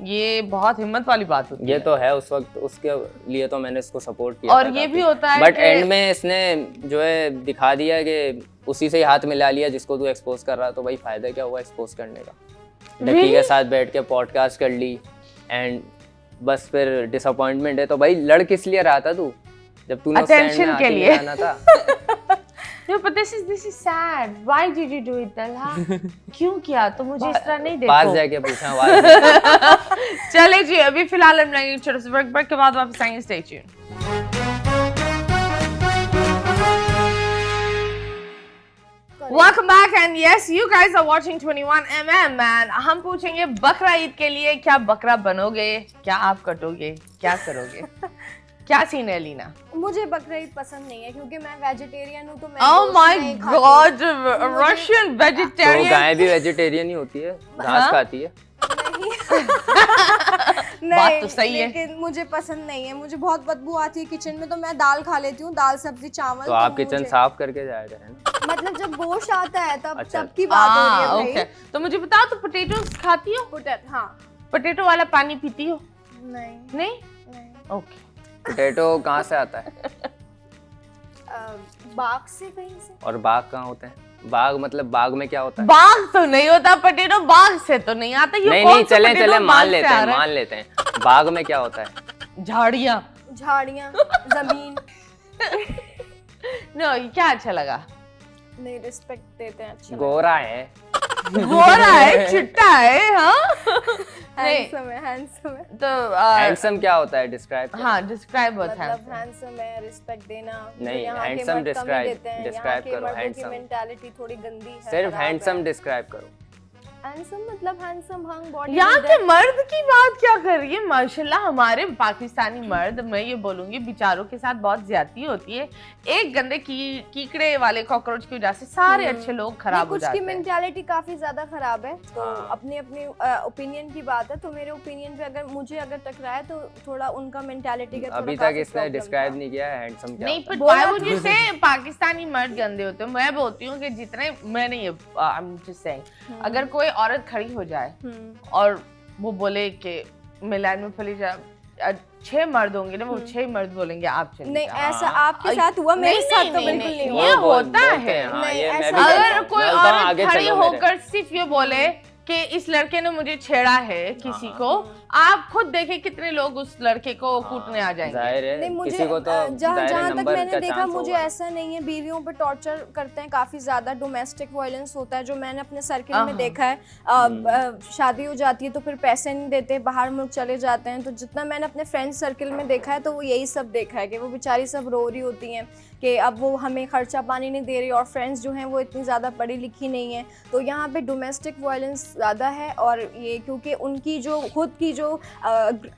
ये बहुत हिम्मत वाली बात होती ये है। तो है, उस वक्त उसके लिए तो मैंने इसको सपोर्ट किया और था ये काफी। भी होता है बट कि- एंड में इसने जो है दिखा दिया कि उसी से ही हाथ मिला लिया जिसको तू एक्सपोज कर रहा, तो भाई फायदा क्या हुआ एक्सपोज करने का। डकी Really? के साथ बैठ के पॉडकास्ट कर ली एंड बस फिर डिसअपॉइंटमेंट है। तो भाई लड़ किस लिए रहा था तू, जब तूने उस Attention stand में के आके लिए। नहीं आना था। No, but this is sad. Why did you do it, Talha? क्यों किया? तो मुझे इस तरह नहीं पास देखो। जाके पूछा आवाज में। चले जी, अभी फिलहाल हम लेंगे छोटे से ब्रेक के बाद वापस आएंगे। Stay tuned. Welcome back and yes, you guys are watching 21mm and हम पूछेंगे बकरा ईद के लिए क्या बकरा बनोगे, क्या आप कटोगे, क्या करोगे? क्या सीन है लीना? मुझे बकरा ईद पसंद नहीं है क्योंकि मैं वेजिटेरियन हूँ, तो मैं Oh गोश्त my नहीं खाती। God, Russian तो vegetarian. गाय भी वेजिटेरियन ही होती है, घास हाँ? खाती है। बात तो सही है। लेकिन मुझे पसंद नहीं है, मुझे बहुत बदबू आती है किचन में, तो मैं दाल खा लेती हूँ, दाल सब्जी चावल। तो आप मुझे- किचन साफ करके जाया करें ना। मतलब जब गोश्त आता है तब अच्छा। तब की बात हो रही है भाई। ओके, तो मुझे बताओ, तो पोटैटोस खाती हो? हाँ। पोटैटो वाला पानी पीती हो? नहीं नहीं? नहीं। ओके। पोटैटो कहाँ से आता है बाग से, कहीं से। और बाग कहाँ होते हैं? बाग मतलब बाग में क्या होता है? बाग तो नहीं होता पोटैटो, बाग से तो नहीं आता। ये नहीं कौन नहीं, सा चले potato चले बाग मान से लेते आ हैं, रहा है? मान लेते हैं। बाग में क्या होता है? झाड़ियाँ। झाड़ियाँ, जमीन। नो, ये क्या अच्छा लगा? नहीं, रिस्पेक्ट देते हैं। अच्छा गोरा है। गोरा है, चिट्टा है, हाँ? नहीं, हैंडसम है, हैंडसम है। तो हैंडसम क्या होता है, डिस्क्राइब करो। हाँ, डिस्क्राइब व्हाट मतलब हैंडसम है, रिस्पेक्ट देना। जो नहीं, यहाँ के handsome मर्द कम ही describe- देते हैं, यहाँ describe के करो, मर्दों की handsome। मेंटालिटी थोड़ी गंदी है, सिर्फ खराब हैंडसम है। डिस्क्राइब करो। हैंडसम मतलब हैंडसम, हंग बॉडी। यहाँ के मर्द की बात क्या कर रही है? माशाल्लाह हमारे पाकिस्तानी मर्द, मैं ये बोलूंगी, बेचारों के साथ बहुत ज्यादती होती है। एक गंदे कीकड़े वाले कॉकरोच की वजह से सारे अच्छे लोग खराब हो कुछ जाते की हैं। मेंटालिटी काफी ज्यादा खराब है, तो हाँ। अपनी अपनी ओपिनियन की बात है। तो मेरे ओपिनियन पे अगर मुझे टकराए तो थोड़ा उनका मेंटालिटी का अभी तक इसने डिस्क्राइब नहीं किया है हैंडसम क्या नहीं, होता है। पर why would you say Pakistani मर्द गंदे होते हैं? मैं बोलती हूँ कि जितने, मैंने ये I'm just saying, अगर कोई औरत खड़ी हो जाए और वो बोले कि मैं लाइन में फली जा, 6 मर्द होंगे ना, वो 6 मर्द बोलेंगे आप चलिए। नहीं, हाँ। ऐसा आपके साथ हुआ, मेरे नहीं, साथ तो नहीं, बिल्कुल नहीं, नहीं ये हुआ। होता बोलते है। हैं, हाँ, नहीं, ये मैं ऐसा- भी अगर करता हूँ। कोई मैं बोलता हूँ, औरत आगे खड़ी चलो मेरे। होकर सिर्फ ये बोले कि इस लड़के ने मुझे छेड़ा है किसी को, आप खुद देखें कितने लोग उस लड़के को कूटने आ जाएंगे। जाहिर है, नहीं, मुझे किसी को तो जहाँ दायरे तक नंबर मैंने का देखा, चांस मुझे होगा। ऐसा नहीं है। बीवियों पे टॉर्चर करते हैं काफी ज्यादा, डोमेस्टिक वायलेंस होता है जो मैंने अपने सर्किल में देखा है। शादी हो जाती है तो फिर पैसे नहीं देते, बाहर मुल्क चले जाते हैं। तो जितना मैंने अपने फ्रेंड्स सर्किल में देखा है, तो वो यही सब देखा है कि वो बेचारी सब रो रही होती हैं कि अब वो हमें खर्चा पानी नहीं दे रही, और फ्रेंड्स जो हैं वो इतनी ज़्यादा पढ़ी लिखी नहीं है। तो यहाँ पे डोमेस्टिक वायलेंस ज़्यादा है, और ये क्योंकि उनकी जो खुद की जो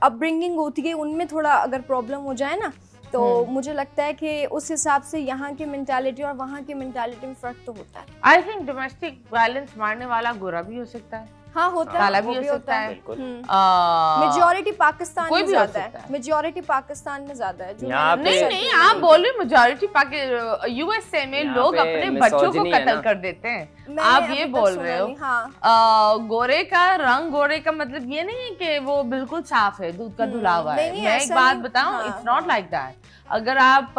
अपब्रिंगिंग होती है उनमें थोड़ा अगर प्रॉब्लम हो जाए ना, तो मुझे लगता है कि उस हिसाब से यहाँ की मेंटालिटी और वहाँ की मेंटालिटी में फ़र्क तो होता है। आई थिंक डोमेस्टिक वायलेंस मारने वाला गोरा भी हो सकता है, हाँ, होता है, काला वो भी हो सकता है। बिल्कुल। मेजॉरिटी पाकिस्तान कोई में भी हो ज्यादा सकता है, है। मेजॉरिटी पाकिस्तान में ज्यादा है। जो यहाँ मैंने पे- अपने नहीं circle नहीं, आप में बोल रहे मेजॉरिटी यूएसए में यहाँ लोग पे अपने बच्चों को misogyny है कत्ल ना। कर देते हैं। मैंने आप अभी ये तक बोल सुना रहे हो। नहीं, हाँ। गोरे का रंग, गोरे का मतलब ये नहीं है कि वो बिल्कुल साफ है, दूध का धुला हुआ है। नहीं, मैं एक ऐसा बात नहीं- बताऊं, हाँ, इट्स नॉट लाइक दैट। अगर आप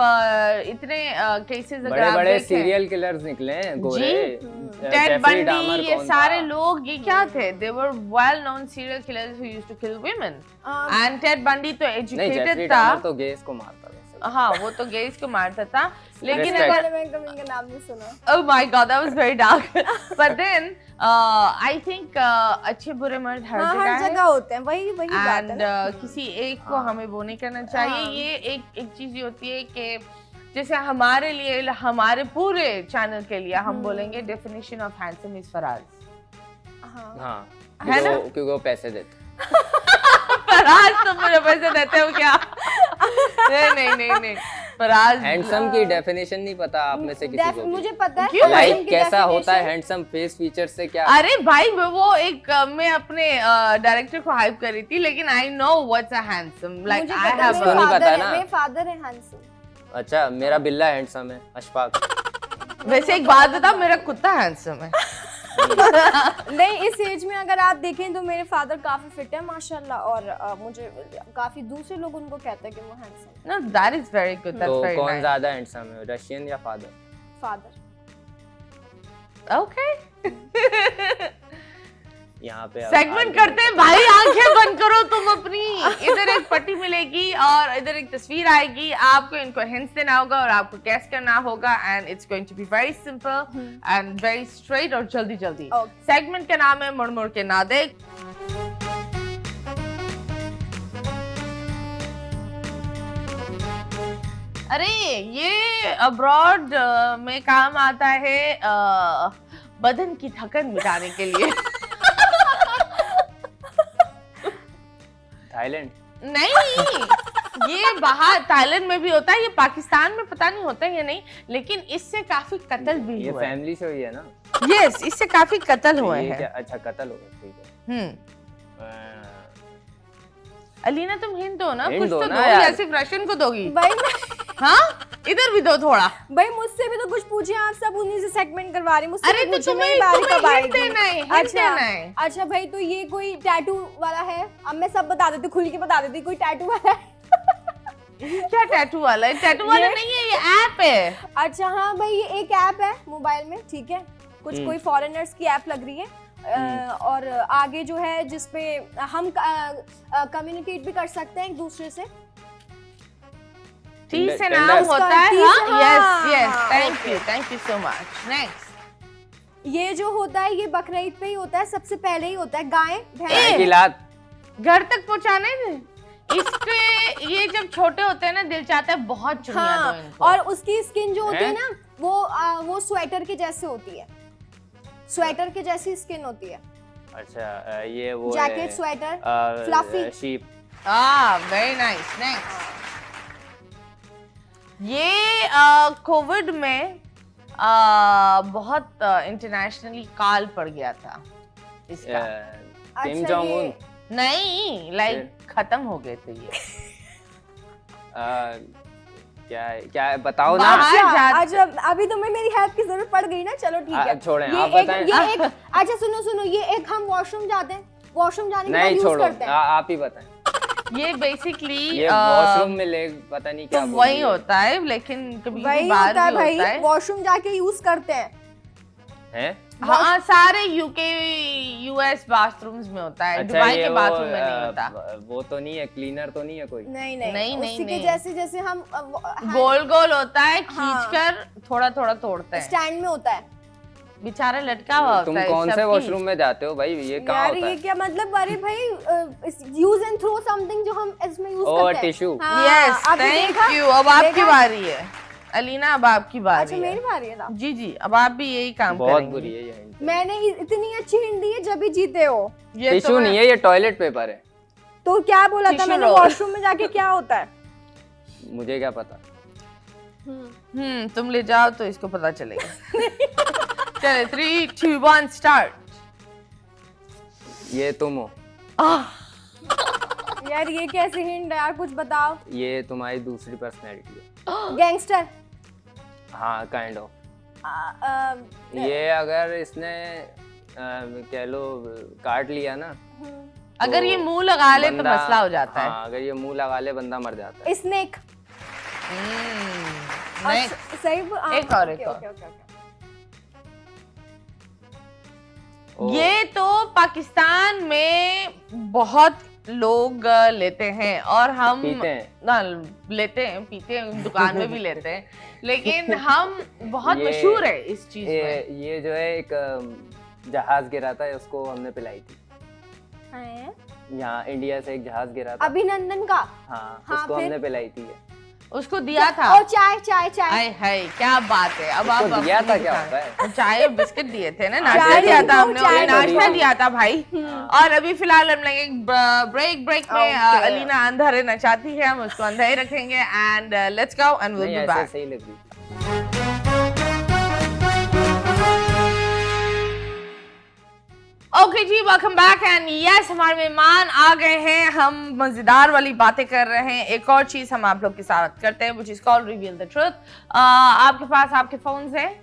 इतने केसेस अगर बड़े आप बड़े देखें, सीरियल किलर्स निकले हैं गोरे। टेड जेफरी डामर बंडी, ये कौन सारे था? लोग, ये क्या थे? They were well known serial killers who used to kill women. And Ted Bundy तो नहीं, जेफरी एजुकेटेड डामर था। तो गेस को मारता वैसे। हाँ, वो तो गेज को मारता था, लेकिन Respect. अगर मैंने एकदम इनका नाम नहीं सुना। oh my god, that was very dark. But then I think अच्छे बुरे मर्द हर हाँ, हर जगह जगह होते हैं, वही बात है एंड ना। किसी एक को हमें वो नहीं करना चाहिए। हाँ। ये एक चीज ये होती है कि जैसे हमारे लिए, हमारे पूरे चैनल के लिए हम बोलेंगे definition of handsome is Faraz. हाँ। हाँ, है ना? क्योंकि वो पैसे देते। फराज तो मुझे पैसे देते हो क्या? नहीं फराज हैंडसम की डेफिनेशन नहीं पता आप में से किसी को भी? मुझे पता है। क्यों? हैंडसम लाइक की कैसा होता है definition- हैंडसम, फेस फीचर से क्या? अरे भाई, वो एक मैं अपने डायरेक्टर को हाइप कर रही थी, लेकिन I know what's a handsome, like मुझे आई पता है, हैव उसको नहीं पता ना। मेरे फादर है हैंडसम। अच्छा, मेरा बिल्ला हैंडसम है, अशफाक। वैसे एक बात बता, मेरा कुत्ता हैंडसम है। नहीं, इस एज में अगर आप देखें तो मेरे फादर काफी फिट है माशाल्लाह, और मुझे काफी दूसरे लोग उनको कहते हैं कि वो handsome No, that is very good. That's तो very कौन nice. ज्यादा हैंडसम है, रशियन या फादर? फादर। Okay. यहाँ पे अब सेगमेंट आगे करते हैं भाई, आंखें बंद करो तुम अपनी। इधर एक पट्टी मिलेगी और इधर एक तस्वीर आएगी, आपको इनको हिंट्स देना होगा और आपको कैस करना होगा, and it's going to be very simple and very straight और जल्दी जल्दी। Okay. सेगमेंट का नाम है मुड़ मुड़ के ना देख। अरे ये अब्रॉड में काम आता है बदन की थकन मिटाने के लिए। थाईलैंड? नहीं, ये बाहर थाईलैंड में भी होता है, ये पाकिस्तान में पता नहीं होता है या नहीं, लेकिन इससे काफी कत्ल भी ये हुए हैं। फैमिली शो ही है ना? यस, इससे काफी कत्ल हुए ये हैं। क्या? अच्छा, कत्ल हो गया, ठीक है। अलीना तुम हिंट दो ना, हिंट कुछ दो तो ना दो, यार। या सिर्फ रशियन को दोगी? भाई हाँ, इधर भी दो थोड़ा। भाई मुझसे भी तो कुछ पूछिए, आप सब उन्हीं से सेगमेंट करवा रहे हैं, मुझसे अरे भी तो पूछिए, तुम्हें मेरी बारी कब हिंट आएगी? देना है, हिंट अच्छा देना है। अच्छा भाई, तो ये कोई टैटू वाला है? अब मैं सब बता देती, खुल के बता देती, कोई टैटू वाला है? क्या टैटू वाला है? टैटू वाला नहीं है, ये ऐप है। अच्छा हाँ भाई, ये एक ऐप है मोबाइल में, ठीक है, कुछ कोई फॉरेनर्स की ऐप लग रही है, और आगे जो है जिसपे हम कम्युनिकेट भी कर सकते हैं एक दूसरे से। टी से टेंडर। नाम होता है। टी से, हाँ, यस हाँ। Yes, thank you so much. Next. ये जो होता है ये बकरीद पे ही होता है, सबसे पहले ही होता है, गाय भैंस। गाय की लात? घर तक पहुंचाने में इसके, ये जब छोटे होते हैं ना, दिल चाहता है बहुत चुनिया दो हाँ, इनको। और उसकी स्किन जो होती है हैं? ना, वो स्वेटर के जैसे होती है, स्वेटर के जैसी स्किन होती है, अच्छा, ये वो jacket sweater fluffy. Sheep. Very nice. Next. ये कोविड में बहुत इंटरनेशनली काल पड़ गया था इसका। किम अच्छा, जोंग ये- उन? नहीं, लाइक खत्म हो गए थे ये। क्या है, क्या है, बताओ ना। बाहर अच्छा, जा- अच्छा अभी तुम्हें मेरी हेल्प की जरूरत पड़ गई ना, चलो ठीक है। छोड़ें, ये आप एक, बताएं। ये एक, अच्छा सुनो, ये एक हम वॉशरूम जाते हैं, वॉशरूम जाने के बाद नहीं यूज छोड़ो, करते हैं। आप ही बताएं। ये बेसिकली ये वॉशरूम में ले पता नहीं तो क्या बोल वही रही है। होता है, लेकिन कभी वही बाहर होता है भी भाई, होता है। वॉशरूम जाके यूज करते हैं। हैं? हाँ, सारे यूके यूएस बाथरूम्स में होता है, अच्छा, दुबई ये के वो, बाथरूम में नहीं होता। वो तो नहीं है, क्लीनर तो नहीं है कोई? नहीं, नहीं, उसी के नहीं। जैसे जैसे हम गोल गोल होता है, हाँ। खींचकर थोड़ा थोड़ा तोड़ते हैं। स्टैंड में होता है। बेचारा लटका हुआ होता तुम है। कौन से सबकी- वॉशरूम में जाते हो भाई? ये कहाँ यार होता ये है? क्या मतलब, अरे भाई यूज एंड थ्रो समथिंग जो हम इसमें यूज और करते हैं। टिश्यू। हाँ, यस, आपने थैंक देखा? यू। अब आपकी देखा? बारी है अलीना, अब आपकी बारी अच्छा है। मेरी बारी है ना। जी जी, अब आप भी यही काम बहुत करेंगे। बुरी है ये hint। मैंने इतनी अच्छी हिंट दी है जब भी जीते हो। ये टिश्यू तो नहीं है, ये टॉयलेट पेपर है। तो क्या बोला था Tissue मैंने, roll। वॉशरूम में जाके क्या होता है? मुझे क्या पता। तुम ले जाओ तो इसको पता चलेगा। चले 3 2 1 स्टार्ट। ये तुम हो। यार ये कैसी हिंट है यार, कुछ बताओ। ये तुम्हारी दूसरी पर्सनैलिटी है। गैंगस्टर। हाँ, काइंड ऑफ। ये अगर इसने कह लो काट लिया ना, अगर ये मुंह लगा ले तो बंदा- मसला हो जाता है। हाँ, अगर ये मुंह लगा ले बंदा मर जाता है। स्नेक। Next। सही एक और, एक और। ओ, ये तो पाकिस्तान में बहुत लोग लेते हैं और हम पीते हैं। ना लेते हैं, पीते हैं, दुकान में भी लेते हैं, लेकिन हम बहुत ये- मशहूर है इस चीज में। ये जो है एक जहाज गिरा था, उसको हमने पिलाई थी। यहाँ इंडिया से एक जहाज गिरा था। अभिनंदन का। हाँ, हाँ, उसको फिर? हमने पिलाई थी। उसको दिया था। और चाय चाय चाय। आय हाय, क्या बात है। अब आप उसको दिया अपनी था, क्या दुकान- होता है? चाय और बिस्किट दिए थे ना, चाय नाश्ता दिया दी था थी, हमने, चाय और नाश्ता दी। दिया था भाई। और अभी फिलहाल हम लोग एक ब्रेक में Okay. अलीना अंधा रहना चाहती है, हम उसको अंधा ही रखेंगे, and let's go and will नहीं, बी ऐसे बैक। सही लग रही। ओके जी, वेलकम बैक एंड यस, हमारे मेहमान आ गए हैं। हम मजेदार वाली बातें कर रहे हैं। एक और चीज हम आप लोग के साथ करते हैं, which is called reveal the truth. आपके पास आपके फोन्स हैं?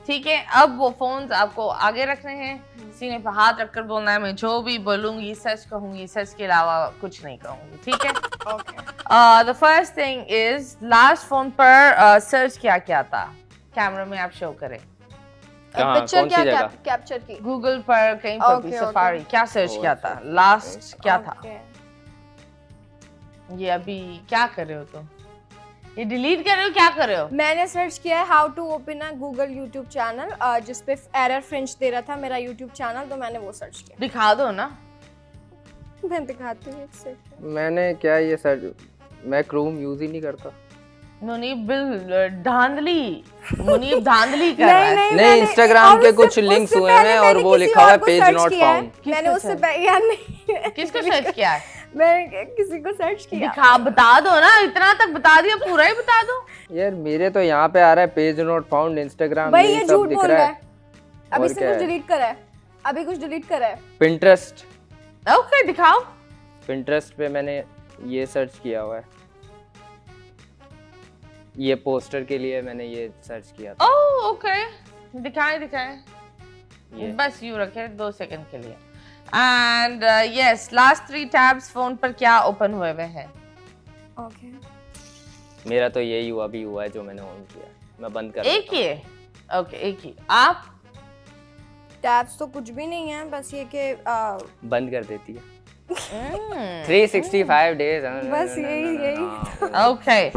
ठीक है, अब वो फोन आपको आगे रखने हैं, सीने पर हाथ रखकर बोलना है मैं जो भी बोलूंगी सच कहूंगी, सच के अलावा कुछ नहीं कहूंगी, ठीक है? The first thing is last phone पर सर्च क्या था, कैमरा में आप शो करें। पिक्चर क्या कैप्चर की? गूगल पर कहीं पर भी, सफारी, क्या सर्च किया था लास्ट, क्या था? ये अभी क्या कर रहे हो तुम? ये डिलीट कर रहे हो, क्या कर रहे हो? मैंने सर्च किया है how to open a Google YouTube channel, जिस पे एरर फ्रेंच दे रहा था मेरा यूट्यूब चैनल, तो मैंने वो सर्च किया। दिखा दो ना। मैं दिखाती हूँ, एक सेकंड। मैंने क्या ये सर्च, मैं क्रोम यूज ही नहीं करता। मुनीब धांधली कर रहा है। नहीं, इंस्टाग्राम पे कुछ लिंक्स हुए हैं और वो लिखा हुआ है पेज नॉट फाउंड। मैंने उससे यार नहीं, किसको सर्च किया है? मैं किसी को सर्च किया। दिखा, बता दो ना, इतना तक बता दिया, पूरा ही बता दो यार। मेरे तो यहाँ पे आ रहा है पेज नॉट फाउंड इंस्टाग्राम, भाई ये झूठ दिख बोल रहा रहा है। है। अभी से कुछ डिलीट करा है, अभी कुछ डिलीट करा है। पिंटरेस्ट। ओके, दिखाओ। पिंटरेस्ट पे मैंने ये सर्च किया हुआ है, ये पोस्टर के लिए मैंने ये सर्च किया था। ओह ओके, दिखाएं। बस यूं रखे 2 सेकंड के लिए। And yes, last 3 tabs phone पर क्या ओपन हुए हैं? ओके, मेरा तो यही हुआ है जो मैंने ऑन किया, मैं बंद कर एक ही है। ओके, एक ही। आप? टैब्स तो कुछ भी नहीं है, बस ये कि बंद कर देती है। 365 डेज, बस यही। ओके,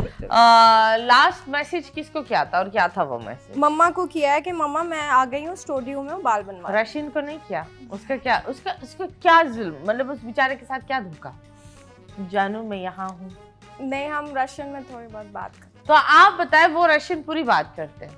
लास्ट मैसेज किसको किया था और क्या था वो मैसेज? मम्मा को किया है कि मम्मा मैं आ गई हूँ स्टूडियो में, बाल बनवा। रशियन को नहीं किया? उसका क्या जुल्म, मतलब उस बेचारे के साथ क्या धोखा? जानू मैं यहाँ हूँ। नहीं, हम रशियन में थोड़ी बहुत बात करते। तो आप बताएं, वो रशियन पूरी बात करते हैं?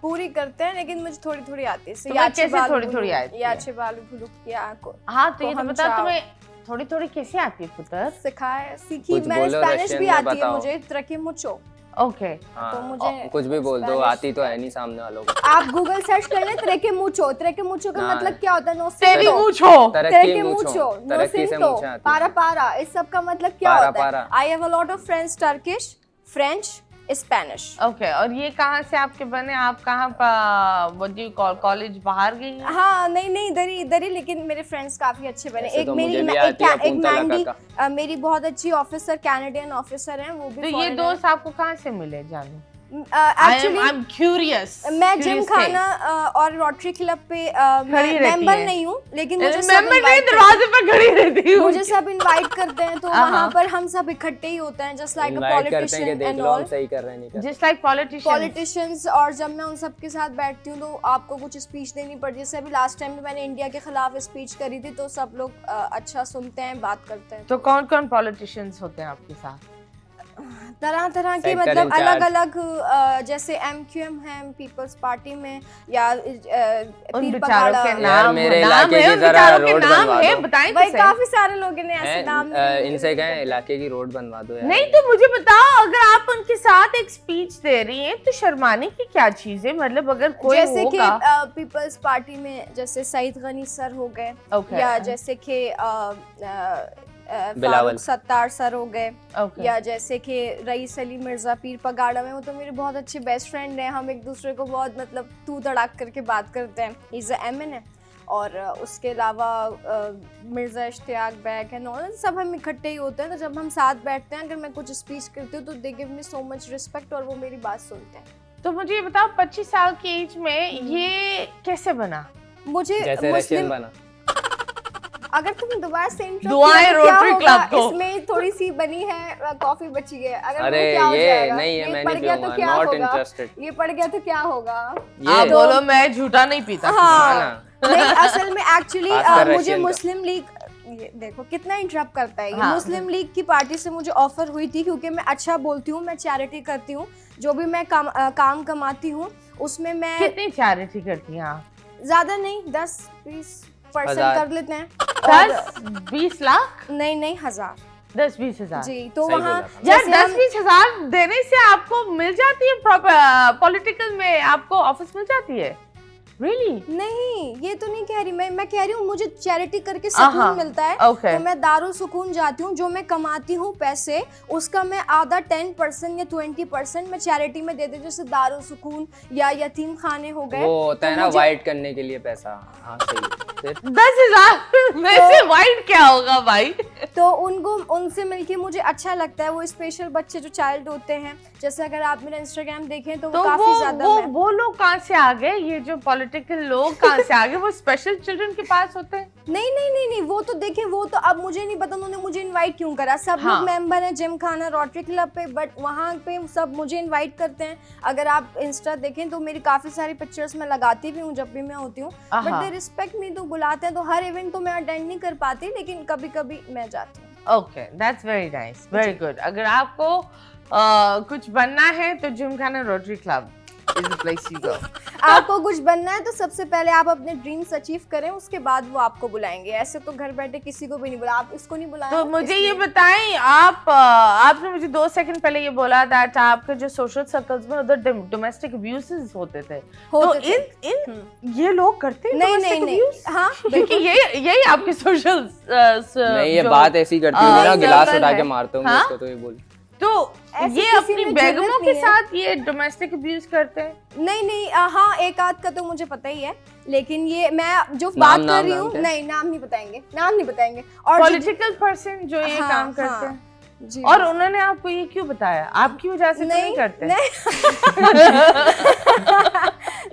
पूरी करते हैं, लेकिन मुझे थोड़ी थोड़ी आती है। कैसे थोड़ी आती है? याचे बालू भुलुक या को। हाँ, तो ये तो बता, तुम्हें थोड़ी कैसे आती है पुत्र? सिखाया, सीखी मैंने। स्पेनिश भी आती है मुझे, ट्रेके मुचो। ओके, तो मुझे कुछ भी बोल दो, आती तो है नहीं सामने वालों को। आप गूगल सर्च कर ले, ट्रेके मुचो का मतलब क्या होता है? नो तेरी मुछो, ट्रेके मुचो, नो सिंटो, पारा पारा, इस सब का मतलब क्या होता है? I have a lot of friends Turkish, French, Spanish. Okay, और ये कहाँ से आपके बने? आप कहाँ what do you call, college बाहर गई हैं? हाँ, नहीं इधर ही, लेकिन मेरे फ्रेंड्स काफी अच्छे बने। एक तो मेरी एक मैंडी, मेरी बहुत अच्छी ऑफिसर, कैनेडियन ऑफिसर हैं, वो भी। तो ये दोस्त आपको कहाँ से मिले जानू? Actually I am curious. मैं जिम खाना और रोटरी क्लब पे मेंबर नहीं हूँ, लेकिन मुझे मेंबर नहीं, दरवाजे पर खड़ी रहती हूँ। मुझे सब इनवाइट करते हैं, तो वहाँ पर हम सब इकट्ठे ही होते हैं, just like a politician and all. सही कर रहे हैं, जस्ट लाइक पॉलिटिशियंस। और जब मैं उन सब के साथ बैठती हूँ तो आपको कुछ स्पीच देनी पड़ती है। जैसे अभी लास्ट टाइम में मैंने इंडिया के खिलाफ स्पीच करी थी, तो सब लोग अच्छा सुनते हैं, बात करते हैं। तो कौन पॉलिटिशियंस होते हैं आपके साथ? तरह के, मतलब अलग अलग, जैसे MQM है पीपल्स पार्टी में, या उन बेचारों के नाम, मेरे इलाके की जरा रोड बनवा दो। बताएं भाई, काफी सारे लोगों ने ऐसे नाम इनसे कहें इलाके की रोड बनवा दो यार। नहीं तो मुझे बताओ, अगर आप उनके साथ एक स्पीच दे रही हैं तो शर्माने की क्या चीज है? मतलब अगर कोई जैसे कि पीपल्स पार्टी में जैसे सईद गनी सर हो गए, या जैसे कि फारूक सत्तार सर हो गए, या जैसे कि रईस अली मिर्जा पीर पगाड़ा में, वो तो मेरे बहुत अच्छे बेस्ट फ्रेंड हैं। हम एक दूसरे को बहुत मतलब तू तड़ाक करके बात करते हैं। इज़ MN है। और उसके अलावा मिर्ज़ा इश्तियाक बैग है, नॉन, सब हम इकट्ठे ही होते हैं। तो जब हम साथ बैठते हैं, अगर मैं कुछ स्पीच करती हूँ तो they give me so much respect, और वो मेरी बात सुनते हैं। तो मुझे ये बताओ, 25 साल की एज में ये कैसे बना? मुझे जैसे रशियन बना। अगर तुम दोबारा से दुआएं रोटरी क्लब को, इसमें थोड़ी सी बनी है, कॉफी बची है, अगर अरे वो क्या हो जाएगा? नहीं है, मैं नहीं पीऊंगा, तो क्या होगा? ये पड़ गया तो क्या होगा? आप बोलो मैं झूठा नहीं पीता। हाँ, नहीं, असल में एक्चुअली मुझे मुस्लिम लीग, ये देखो कितना इंटरप्ट करता है। हाँ, मुस्लिम लीग की पार्टी से मुझे ऑफर हुई थी, क्योंकि मैं अच्छा बोलती हूँ, मैं चैरिटी करती हूँ, जो भी मैं काम कमाती हूँ उसमें मैं। कितनी चैरिटी करती हैं आप? ज्यादा नहीं, 10-20% कर लेते हैं। 10-20 लाख? नहीं, 1000, 10-20 हजार जी। तो वहाँ यार 10-20 हजार देने से आपको मिल जाती है, पॉलिटिकल में आपको ऑफिस मिल जाती है? रियली? नहीं, ये तो नहीं कह रही मैं कह रही हूँ मुझे चैरिटी करके सुकून मिलता है। Okay. तो मैं दारुल सुकून जाती हूँ, जो मैं कमाती हूँ पैसे उसका मैं आधा 10% या 20% मैं चैरिटी में दे देती हूँ, जैसे दारुल सुकून या यतीम खाने हो गए। वो होता है तो ना मुझे- वाइट करने के लिए पैसा। हाँ सही है। फिर 10,000 में से वाइट क्या होगा भाई? तो उनको उनसे मिलके मुझे अच्छा लगता है। वो स्पेशल बच्चे जो चाइल्ड होते हैं, जैसे अगर आप मेरा इंस्टाग्राम देखें तो वो काफी ज्यादा वो लोग कहाँ से आ गए? ये जो पॉलिटिकल लोग कहाँ से आ गए? वो स्पेशल चिल्ड्रन के पास होते हैं? नहीं, वो तो देखें, वो तो अब मुझे नहीं पता उन्होंने मुझे इनवाइट क्यों करा। सब हाँ। लोग मेंबर हैं जिम खाना रोटरी क्लब पे, बट वहाँ पे सब मुझे इनवाइट करते हैं। अगर आप इंस्टा देखें तो मेरी काफी सारी पिक्चर्स मैं लगाती भी हूँ जब भी मैं होती हूँ, बट दे रिस्पेक्ट मी, तो बुलाते हैं। तो हर इवेंट तो मैं अटेंड नहीं कर पाती, लेकिन कभी कभी मैं जाती हूँ। Okay, that's very nice, very good. अगर आपको कुछ बनना है तो Gymkhana rotary club is the place you go. आपको कुछ बनना है तो सबसे पहले आप अपने ड्रीम्स अचीव करें, उसके बाद वो आपको बुलाएंगे। ऐसे तो घर बैठे किसी को भी नहीं बुला, आप इसको नहीं बुलाएं। तो मुझे ये बताएं, आपने मुझे 2 सेकंड पहले ये बोला दैट आपके जो सोशल सर्कल्स में उधर डोमेस्टिक अब्यूजेस होते थे, तो इन ये लोग करते हैं नहीं, हाँ क्योंकि यही आपके सोशल नहीं, ये बात ऐसी करती हूँ ना, गिलास उठा के मारते होंगे इसको, तो ये बोल। तो ऐसे ये किसी अपनी में बेगमों जरूरत के नहीं है। साथ ये डोमेस्टिक अब्यूज करते हैं? नहीं, हाँ एक आध का तो मुझे पता ही है, लेकिन ये मैं जो नाम- बात नाम- कर रही नाम हूँ, क्या? नहीं नाम नहीं बताएंगे। और पॉलिटिकल पर्सन जो ये हाँ, काम करते हाँ, हैं, जी। और उन्होंने आपको ये क्यों बताया? आपकी वजह से तो नहीं करते?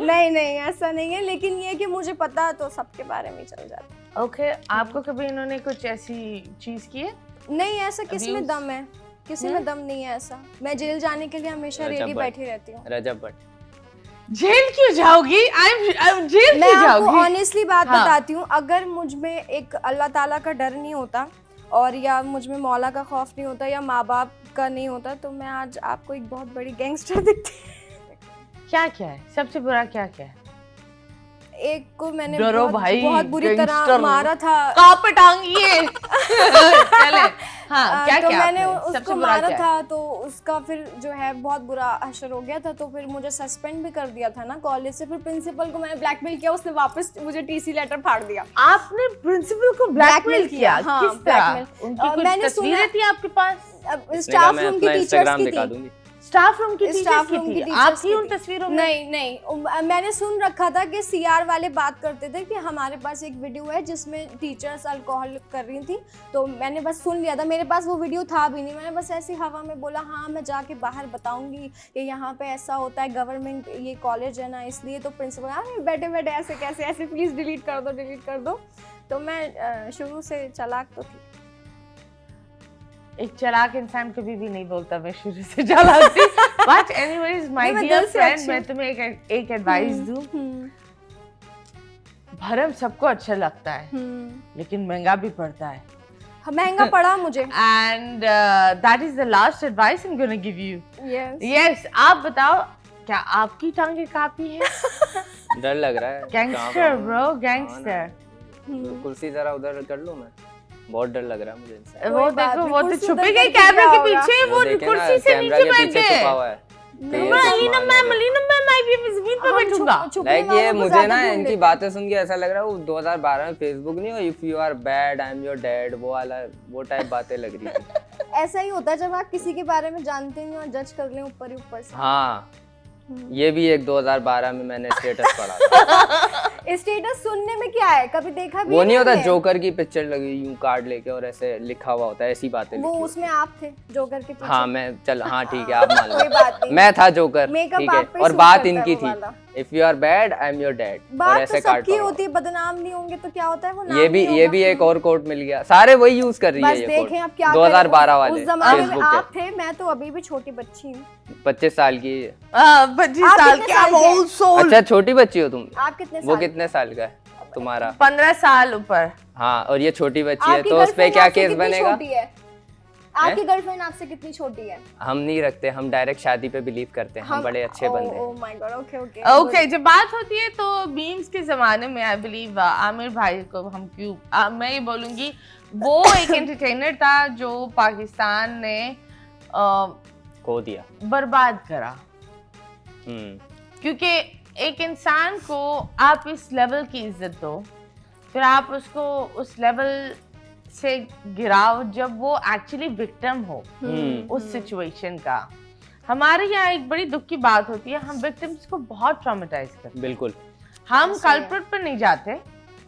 नहीं ऐसा नहीं है, लेकिन ये कि मुझे पता तो सबके बारे में चल जाता है। ओके, आपको कभी इन्होंने कुछ ऐसी चीज की है? नहीं, ऐसा किस में Abuse? दम है? किसी में दम नहीं है ऐसा। मैं जेल जाने के लिए हमेशा रजब रेडी भट्ट। बैठी रहती हूँ। रजब भट्ट। जेल क्यों जाओगी? जेल मैं क्यों आपको जाओगी? ऑनेस्टली बात हाँ। बताती हूँ, अगर मुझ में एक अल्लाह ताला का डर नहीं होता, और या मुझ में मौला का खौफ नहीं होता, या माँ बाप का नहीं होता, तो मैं आज आपको एक बहुत बड़ी गैंगस्टर दिखती। क्या क्या है सबसे बुरा? क्या क्या है? एक को मैंने डरो भाई, बहुत बुरी तरह गैंगस्टर। मारा था। कहाँ पे टांगिए? चले। हाँ, क्या तो क्या मैंने आपने? सबसे उसको बुरा मारा क्या है? था, तो उसका फिर जो है बहुत बुरा हशर हो गया था, तो फिर मुझे सस्पेंड भी कर दिया था ना कॉलेज से। फिर प्रिंसिपल को मैंने ब्लैकमेल किया, उसने वापस मुझे टीसी लेटर फाड़ दिया। आपने प्रिंसिपल को ब्लैकमेल किया? हाँ, किस तरह? blackmail। उनकी कुछ मैंने तस्वीरें सुना- थी आपके पास? अब स्टाफ मैं रूम की अपना टीचर्स इंस्टाग्राम की दिखा थी। दूंगी। स्टाफ रूम की स्टाफ टीचर्स रूम की की थी? टीचर्स आप थी की उन थी। तस्वीरों में? नहीं, मैंने सुन रखा था कि सीआर वाले बात करते थे कि हमारे पास एक वीडियो है जिसमें टीचर्स अल्कोहल कर रही थी, तो मैंने बस सुन लिया था। मेरे पास वो वीडियो था भी नहीं, मैंने बस ऐसी हवा में बोला हाँ मैं जाके बाहर बताऊंगी कि यहाँ पे ऐसा होता है, गवर्नमेंट ये कॉलेज है ना, इसलिए। तो प्रिंसिपल अरे बैठे बैठे ऐसे कैसे, ऐसे प्लीज़ डिलीट कर दो। तो मैं शुरू से चालाक तो थी। एक चालाक इंसान कभी भी नहीं बोलता मैं शुरू से चालाक थी। बट एनीवेज माय मैं डियर दिल से फ्रेंड, अच्छी मैं तुम्हें एक एडवाइस दूं। भरम सबको अच्छा लगता है, लेकिन महंगा भी पड़ता है। महंगा पड़ा मुझे। And that is the last advice I am gonna give you. Yes yes, आप बताओ, क्या आपकी टांगे काफी है? डर लग रहा है। Gangster bro, gangster. कुर्सी जरा उधर कर लूं मैं, बहुत डर लग रहा है मुझे इनसे। वो बात देखो, नहीं, वो तो कुर्सी छुपे उधर गए करके कैमरे क्या के होगा? पीछे, वो देखे ना, कुर्सी से कैमरा नीचे के बैठ पीछे गए। छुपा हुआ है। मलीना मैं भी जमीन पे बैठूंगा। लाइक ये मुझे ना इनकी बातें सुन के ऐसा लग रहा है वो 2012 में फेसबुक नहीं हो, if you are bad I am your dad, वो वाला वो टाइप बातें लग रही थी। ऐसा ही होता है जब आप किसी के बारे में जानते नहीं और जज कर लें ऊपर ही ऊपर से। हाँ, ये भी एक 2012 में मैंने स्टेटस पढ़ा था। स्टेटस सुनने में क्या है, कभी देखा भी वो नहीं होता है? जोकर की पिक्चर लगी यूं कार्ड लेके और ऐसे लिखा हुआ होता है, ऐसी बातें वो लिखी उसमें आप थे जोकर के पीछे। हाँ मैं चल, हाँ ठीक है आप मान कोई लो, बात नहीं। मैं था जोकर, Makeup ठीक है। आप पे और सूट बात करता है इनकी वो थी, वाला। If you are bad I am your dad, और बात ऐसे तो कार्ड सबकी पड़ा हुआ। होती है, बदनाम नहीं होंगे तो क्या होता है, वो नाम ये भी नहीं ये होगा। भी एक और कोट मिल गया, सारे वही यूज कर रही है बस ये देखें अब कोट। क्या 2012 वाले उस जमाने में फेसबुक आप के, थे, मैं तो अभी भी छोटी बच्ची हूँ। 25 साल की। 25 आप साल कितने के, साल I'm के? old soul। अच्छा छोटी बच्ची हो तुम? आप कितने वो साल? कितने साल का है तुम्हारा? 15 साल ऊपर। हाँ, और ये छोटी बच्ची है, आपकी तो उस पे गर्लफ्रेंड क्या आपसे केस कितनी बनेगा? छोटी है? आपकी गर्लफ्रेंड आपसे कितनी छोटी है? हम नहीं रखते, हम डायरेक्ट शादी पे बिलीव करते हैं, हम बड़े अच्छे बंदे हैं। Oh my God, okay okay okay, जब बात होती है तो मीम्स के जमाने में आई बिलीव आमिर भाई को हम क्यों मैं ये बोलूंगी, वो एक एंटरटेनर था जो पाकिस्तान ने खो दिया। बर्बाद करा। हम्म, क्योंकि एक इंसान को आप इस लेवल की इज्जत दो, फिर आप उसको उस लेवल से गिराओ जब वो एक्चुअली विक्टिम हो उस सिचुएशन का। हमारे यहाँ एक बड़ी दुख की बात होती है, हम विक्टिम्स को बहुत ट्रॉमेटाइज करते हैं। बिल्कुल, हम कल्प्रिट पर नहीं जाते,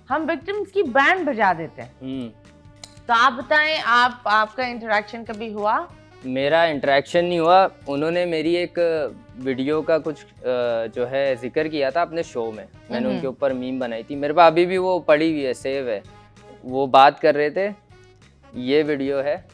हम विक्टिम्स की बैंड बजा देते हैं। तो आप बताएं, आपका इंटरेक्शन कभी हुआ? मेरा इंटरेक्शन नहीं हुआ। उन्होंने मेरी एक वीडियो का कुछ जो है जिक्र किया था अपने शो में, मैंने उनके ऊपर मीम बनाई थी, मेरे पास अभी भी वो पड़ी हुई है, सेव है। वो बात कर रहे थे, ये वीडियो है,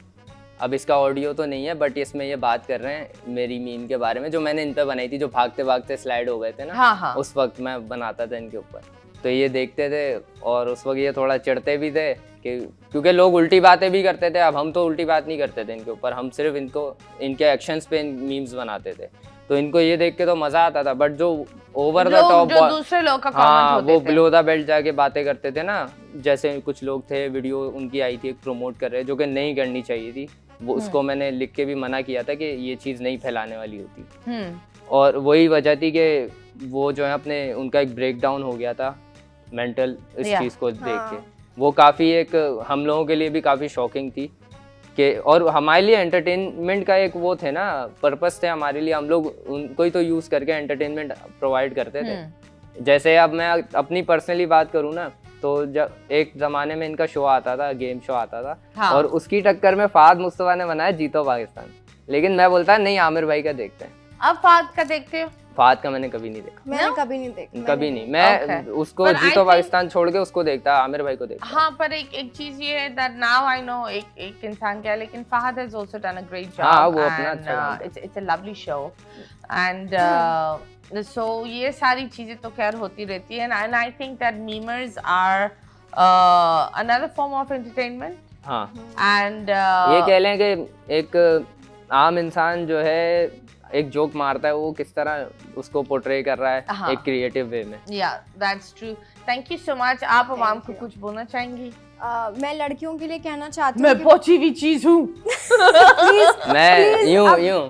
अब इसका ऑडियो तो नहीं है बट इसमें ये बात कर रहे हैं मेरी मीम के बारे में जो मैंने इन पे बनाई थी, जो भागते भागते स्लाइड हो गए थे ना। हाँ। उस वक्त मैं बनाता था इनके ऊपर, तो ये देखते थे और उस वक्त ये थोड़ा चिढ़ते भी थे कि क्योंकि लोग उल्टी बातें भी करते थे। अब हम तो उल्टी बात नहीं करते थे इनके ऊपर, हम सिर्फ इनको इनके एक्शंस पे मीम्स बनाते थे, तो इनको ये देख के तो मजा आता था। बट जो ओवर द टॉप दूसरे लोग का कमेंट होते वो थे, बिलो द बेल्ट जाके बातें करते थे ना, जैसे कुछ लोग थे, वीडियो उनकी आई थी प्रमोट कर रहे, जो कि नहीं करनी चाहिए थी वो, उसको मैंने लिख के भी मना किया था कि ये चीज़ नहीं फैलाने वाली होती। और वही वजह थी कि वो जो है अपने उनका एक ब्रेक डाउन हो गया था मेंटल, इस चीज़ को देख के। वो काफ़ी एक हम लोगों के लिए भी काफ़ी शॉकिंग थी कि, और हमारे लिए एंटरटेनमेंट का एक वो थे ना, पर्पस थे हमारे लिए, हम लोग उनको ही तो यूज़ करके एंटरटेनमेंट प्रोवाइड करते थे। जैसे अब मैं अपनी पर्सनली बात करूँ ना, तो जब एक ज़माने में इनका शो आता था, गेम शो आता था, हाँ। और उसकी टक्कर में फहद मुस्तफा ने बनाया जीतो पाकिस्तान, लेकिन मैं बोलता नहीं, आमिर भाई का देखते हैं। अब फहद का देखते हो? फहद का मैंने कभी नहीं देखा, मैंने कभी नहीं देखा, कभी नहीं। मैं उसको जीतो पाकिस्तान छोड़ के उसको देखता, आमिर भाई को देखता। हाँ, पर एक चीज ये है दैट नाउ आई नो एक इंसान क्या है, लेकिन Fahad has also done a great job. हाँ, वो अपना अच्छा, it's a lovely show and so ये सारी चीजें तो खैर होती रहती है, and I think that memers are another form of entertainment. हाँ, and ये कह लें कि एक आम इंसान जो है एक जोक मारता है, वो किस तरह उसको पोर्ट्रे कर रहा है एक क्रिएटिव वे में। Yeah, that's true. Thank you so much. आप आवाम को कुछ बोलना चाहेंगी? मैं लड़कियों के लिए कहना चाहती हूँ, मैं पहुंची हुई चीज हूँ। मैं यूं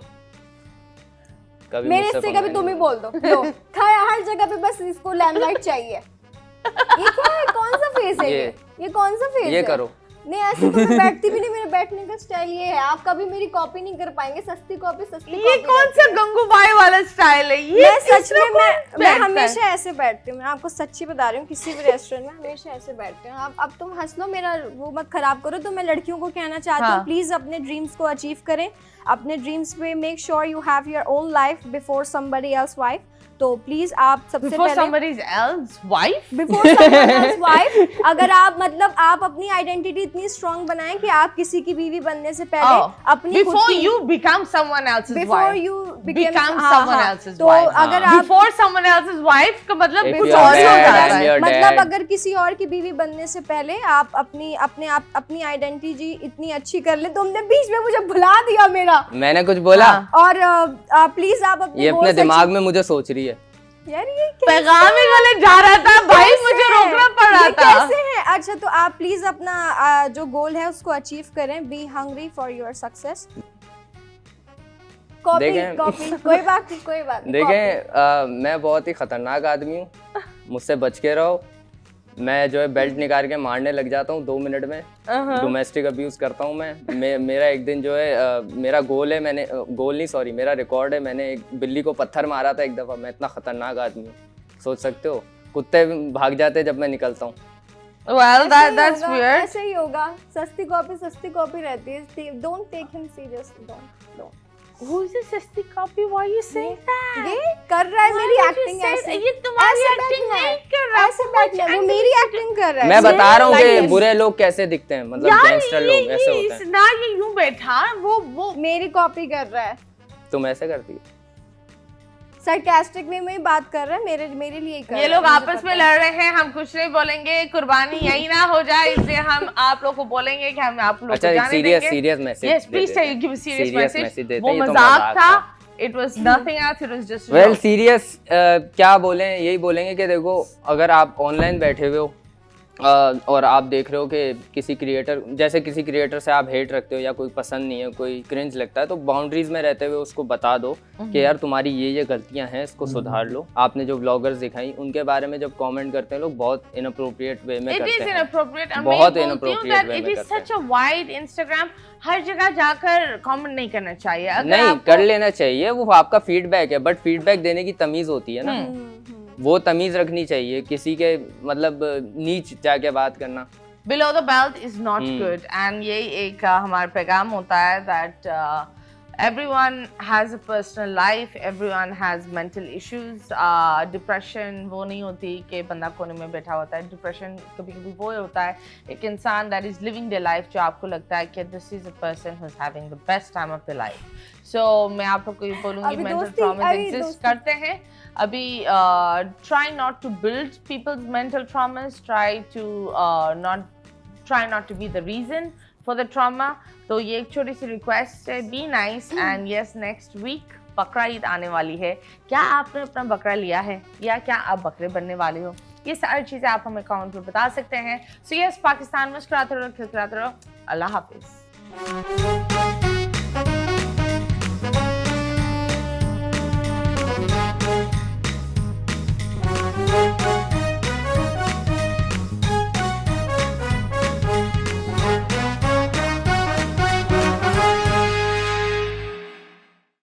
मेरे से कभी तुम ही बोल दो। हर जगह पे बस इसको लैमलाइट चाहिए। ये क्या है, कौन सा फेस है ये कौन सा फेस है? ये करो। नहीं, ऐसे तो मैं बैठती भी नहीं, मेरे बैठने का स्टाइल ये है। आप कभी मेरी कॉपी नहीं कर पाएंगे, सस्ती कॉपी ये कौन सा गंगूबाई वाला स्टाइल है ये? मैं सच में मैं हमेशा ऐसे बैठती हूँ, मैं आपको सच्ची बता रही हूँ, किसी भी रेस्टोरेंट में हमेशा ऐसे बैठती हूँ। अब तुम हंस लो, मेरा वो मत खराब करो। तो मैं लड़कियों को कहना चाहती हूँ, प्लीज अपने ड्रीम्स को अचीव करें, अपने ड्रीम्स पे make sure you have your own life before somebody else wife. तो प्लीज आप सबसे Before पहले somebody else wife? Before someone else wife, अगर आप आप अपनी आइडेंटिटी इतनी स्ट्रॉन्ग बनाएं कि आप किसी की बीवी बनने से पहले अपनी Before you become someone else's wife. Before you become someone else's तो wife. अगर आप Before someone else's wife का मतलब If कुछ you're और ही हो dad, जाता है। you're मतलब dad. अगर किसी और की बीवी बनने से पहले आप अपनी आइडेंटिटी इतनी अच्छी कर ले। तुमने बीच में मुझे भुला दिया मेरा, मैंने कुछ बोला? और प्लीज आप अपने ये अपने दिमाग में मुझे सोच रही है यार, ये पैगाम ही गलत जा रहा था भाई, मुझे रोकना पड़ रहा था। कैसे है? अच्छा, तो आप प्लीज अपना जो गोल है उसको अचीव करें। Be hungry for your success. Copy कोई बात नहीं। देखें, मैं बहुत ही खतरनाक आदमी हूँ, मुझसे बच के रहो। मैं जो है बेल्ट निकाल के मारने लग जाता हूँ 2 मिनट में। डोमेस्टिक अब्यूज करता हूँ मैं। मेरा एक दिन जो है मेरा गोल है, मेरा रिकॉर्ड है, मैंने एक बिल्ली को पत्थर मारा था एक दफ़ा। मैं इतना खतरनाक आदमी हूँ, सोच सकते हो? कुत्ते भाग जाते जब मैं निकलता हूँ। Well, that's weird. ऐसे ही होगा। सस्ती कॉपी रहती है। Don't take him seriously. Don't. Who is this सस्ती copy? Why you saying that? ये कर रहा है मेरी एक्टिंग ऐसे। ये तुम्हारी एक्टिंग नहीं कर रहा। ऐसे बैठना है, वो मेरी एक्टिंग कर रहा है। मैं बता रहा हूँ कि बुरे लोग कैसे दिखते हैं, मतलब गैंगस्टर लोग ऐसे होते हैं। ना ये यूं बैठा, वो मेरी कॉपी कर रहा है। तुम ऐसे करती है? सरकास्टिक में ही बात कर रहा है, मेरे लिए ही कर रहा है। ये लोग आपस में लड़ रहे हैं, हम कुछ नहीं बोलेंगे, कुर्बानी यही ना हो जाए, इसलिए हम आप लोग को बोलेंगे कि हम आप लोग को जाने देंगे। Serious message. Yes, please tell you, give a serious message. देते वो हैं, ये तो मजाक था, it was nothing else, it was just serious क्या बोलें, यही बोलेंगे कि देखो, अगर आप ऑनलाइन बैठे हुए हो और आप देख रहे हो कि किसी क्रिएटर से आप हेट रखते हो या कोई पसंद नहीं है, कोई क्रिंज लगता है, तो बाउंड्रीज में रहते हुए उसको बता दो कि यार तुम्हारी ये गलतियां हैं, इसको सुधार लो। आपने जो व्लॉगर्स दिखाई उनके बारे में जब कमेंट करते हैं लोग, बहुत इनअप्रोप्रिएट वे में करते हैं, बहुत इनअप्रोप्रिएट वे में करते हैं। वाइड इंस्टाग्राम, हर जगह जाकर कमेंट नहीं करना चाहिए। अगर नहीं कर लेना चाहिए, वो आपका फीडबैक है, बट फीडबैक देने की तमीज होती है ना, वो तमीज रखनी चाहिए। किसी के मतलब नीच जाके बात करना, below the belt is not good, and यही एक हमारा पैगाम होता है that everyone has a personal life, everyone has mental issues. Depression वो नहीं होती कि बंदा कोने में बैठा होता है। Depression कभी कभी वो होता है एक इंसान that is living their life, जो आपको लगता है कि this is a person who's having the best time of their life. So मैं आप लोग को ये बोलूँगी mental traumas exist करते हैं अभी। Try not to build people's mental traumas. Try not to be the reason for the trauma. तो ये एक छोटी सी रिक्वेस्ट है, be nice and yes next week Bakra Eid आने वाली है। क्या आपने अपना बकरा लिया है या क्या आप बकरे बनने वाले हो? ये सारी चीज़ें आप हमें कमेंट में बता सकते हैं। सो यस, पाकिस्तान मुस्कुराते रहो, खिलखिलाते रहो। अल्लाह हाफिज।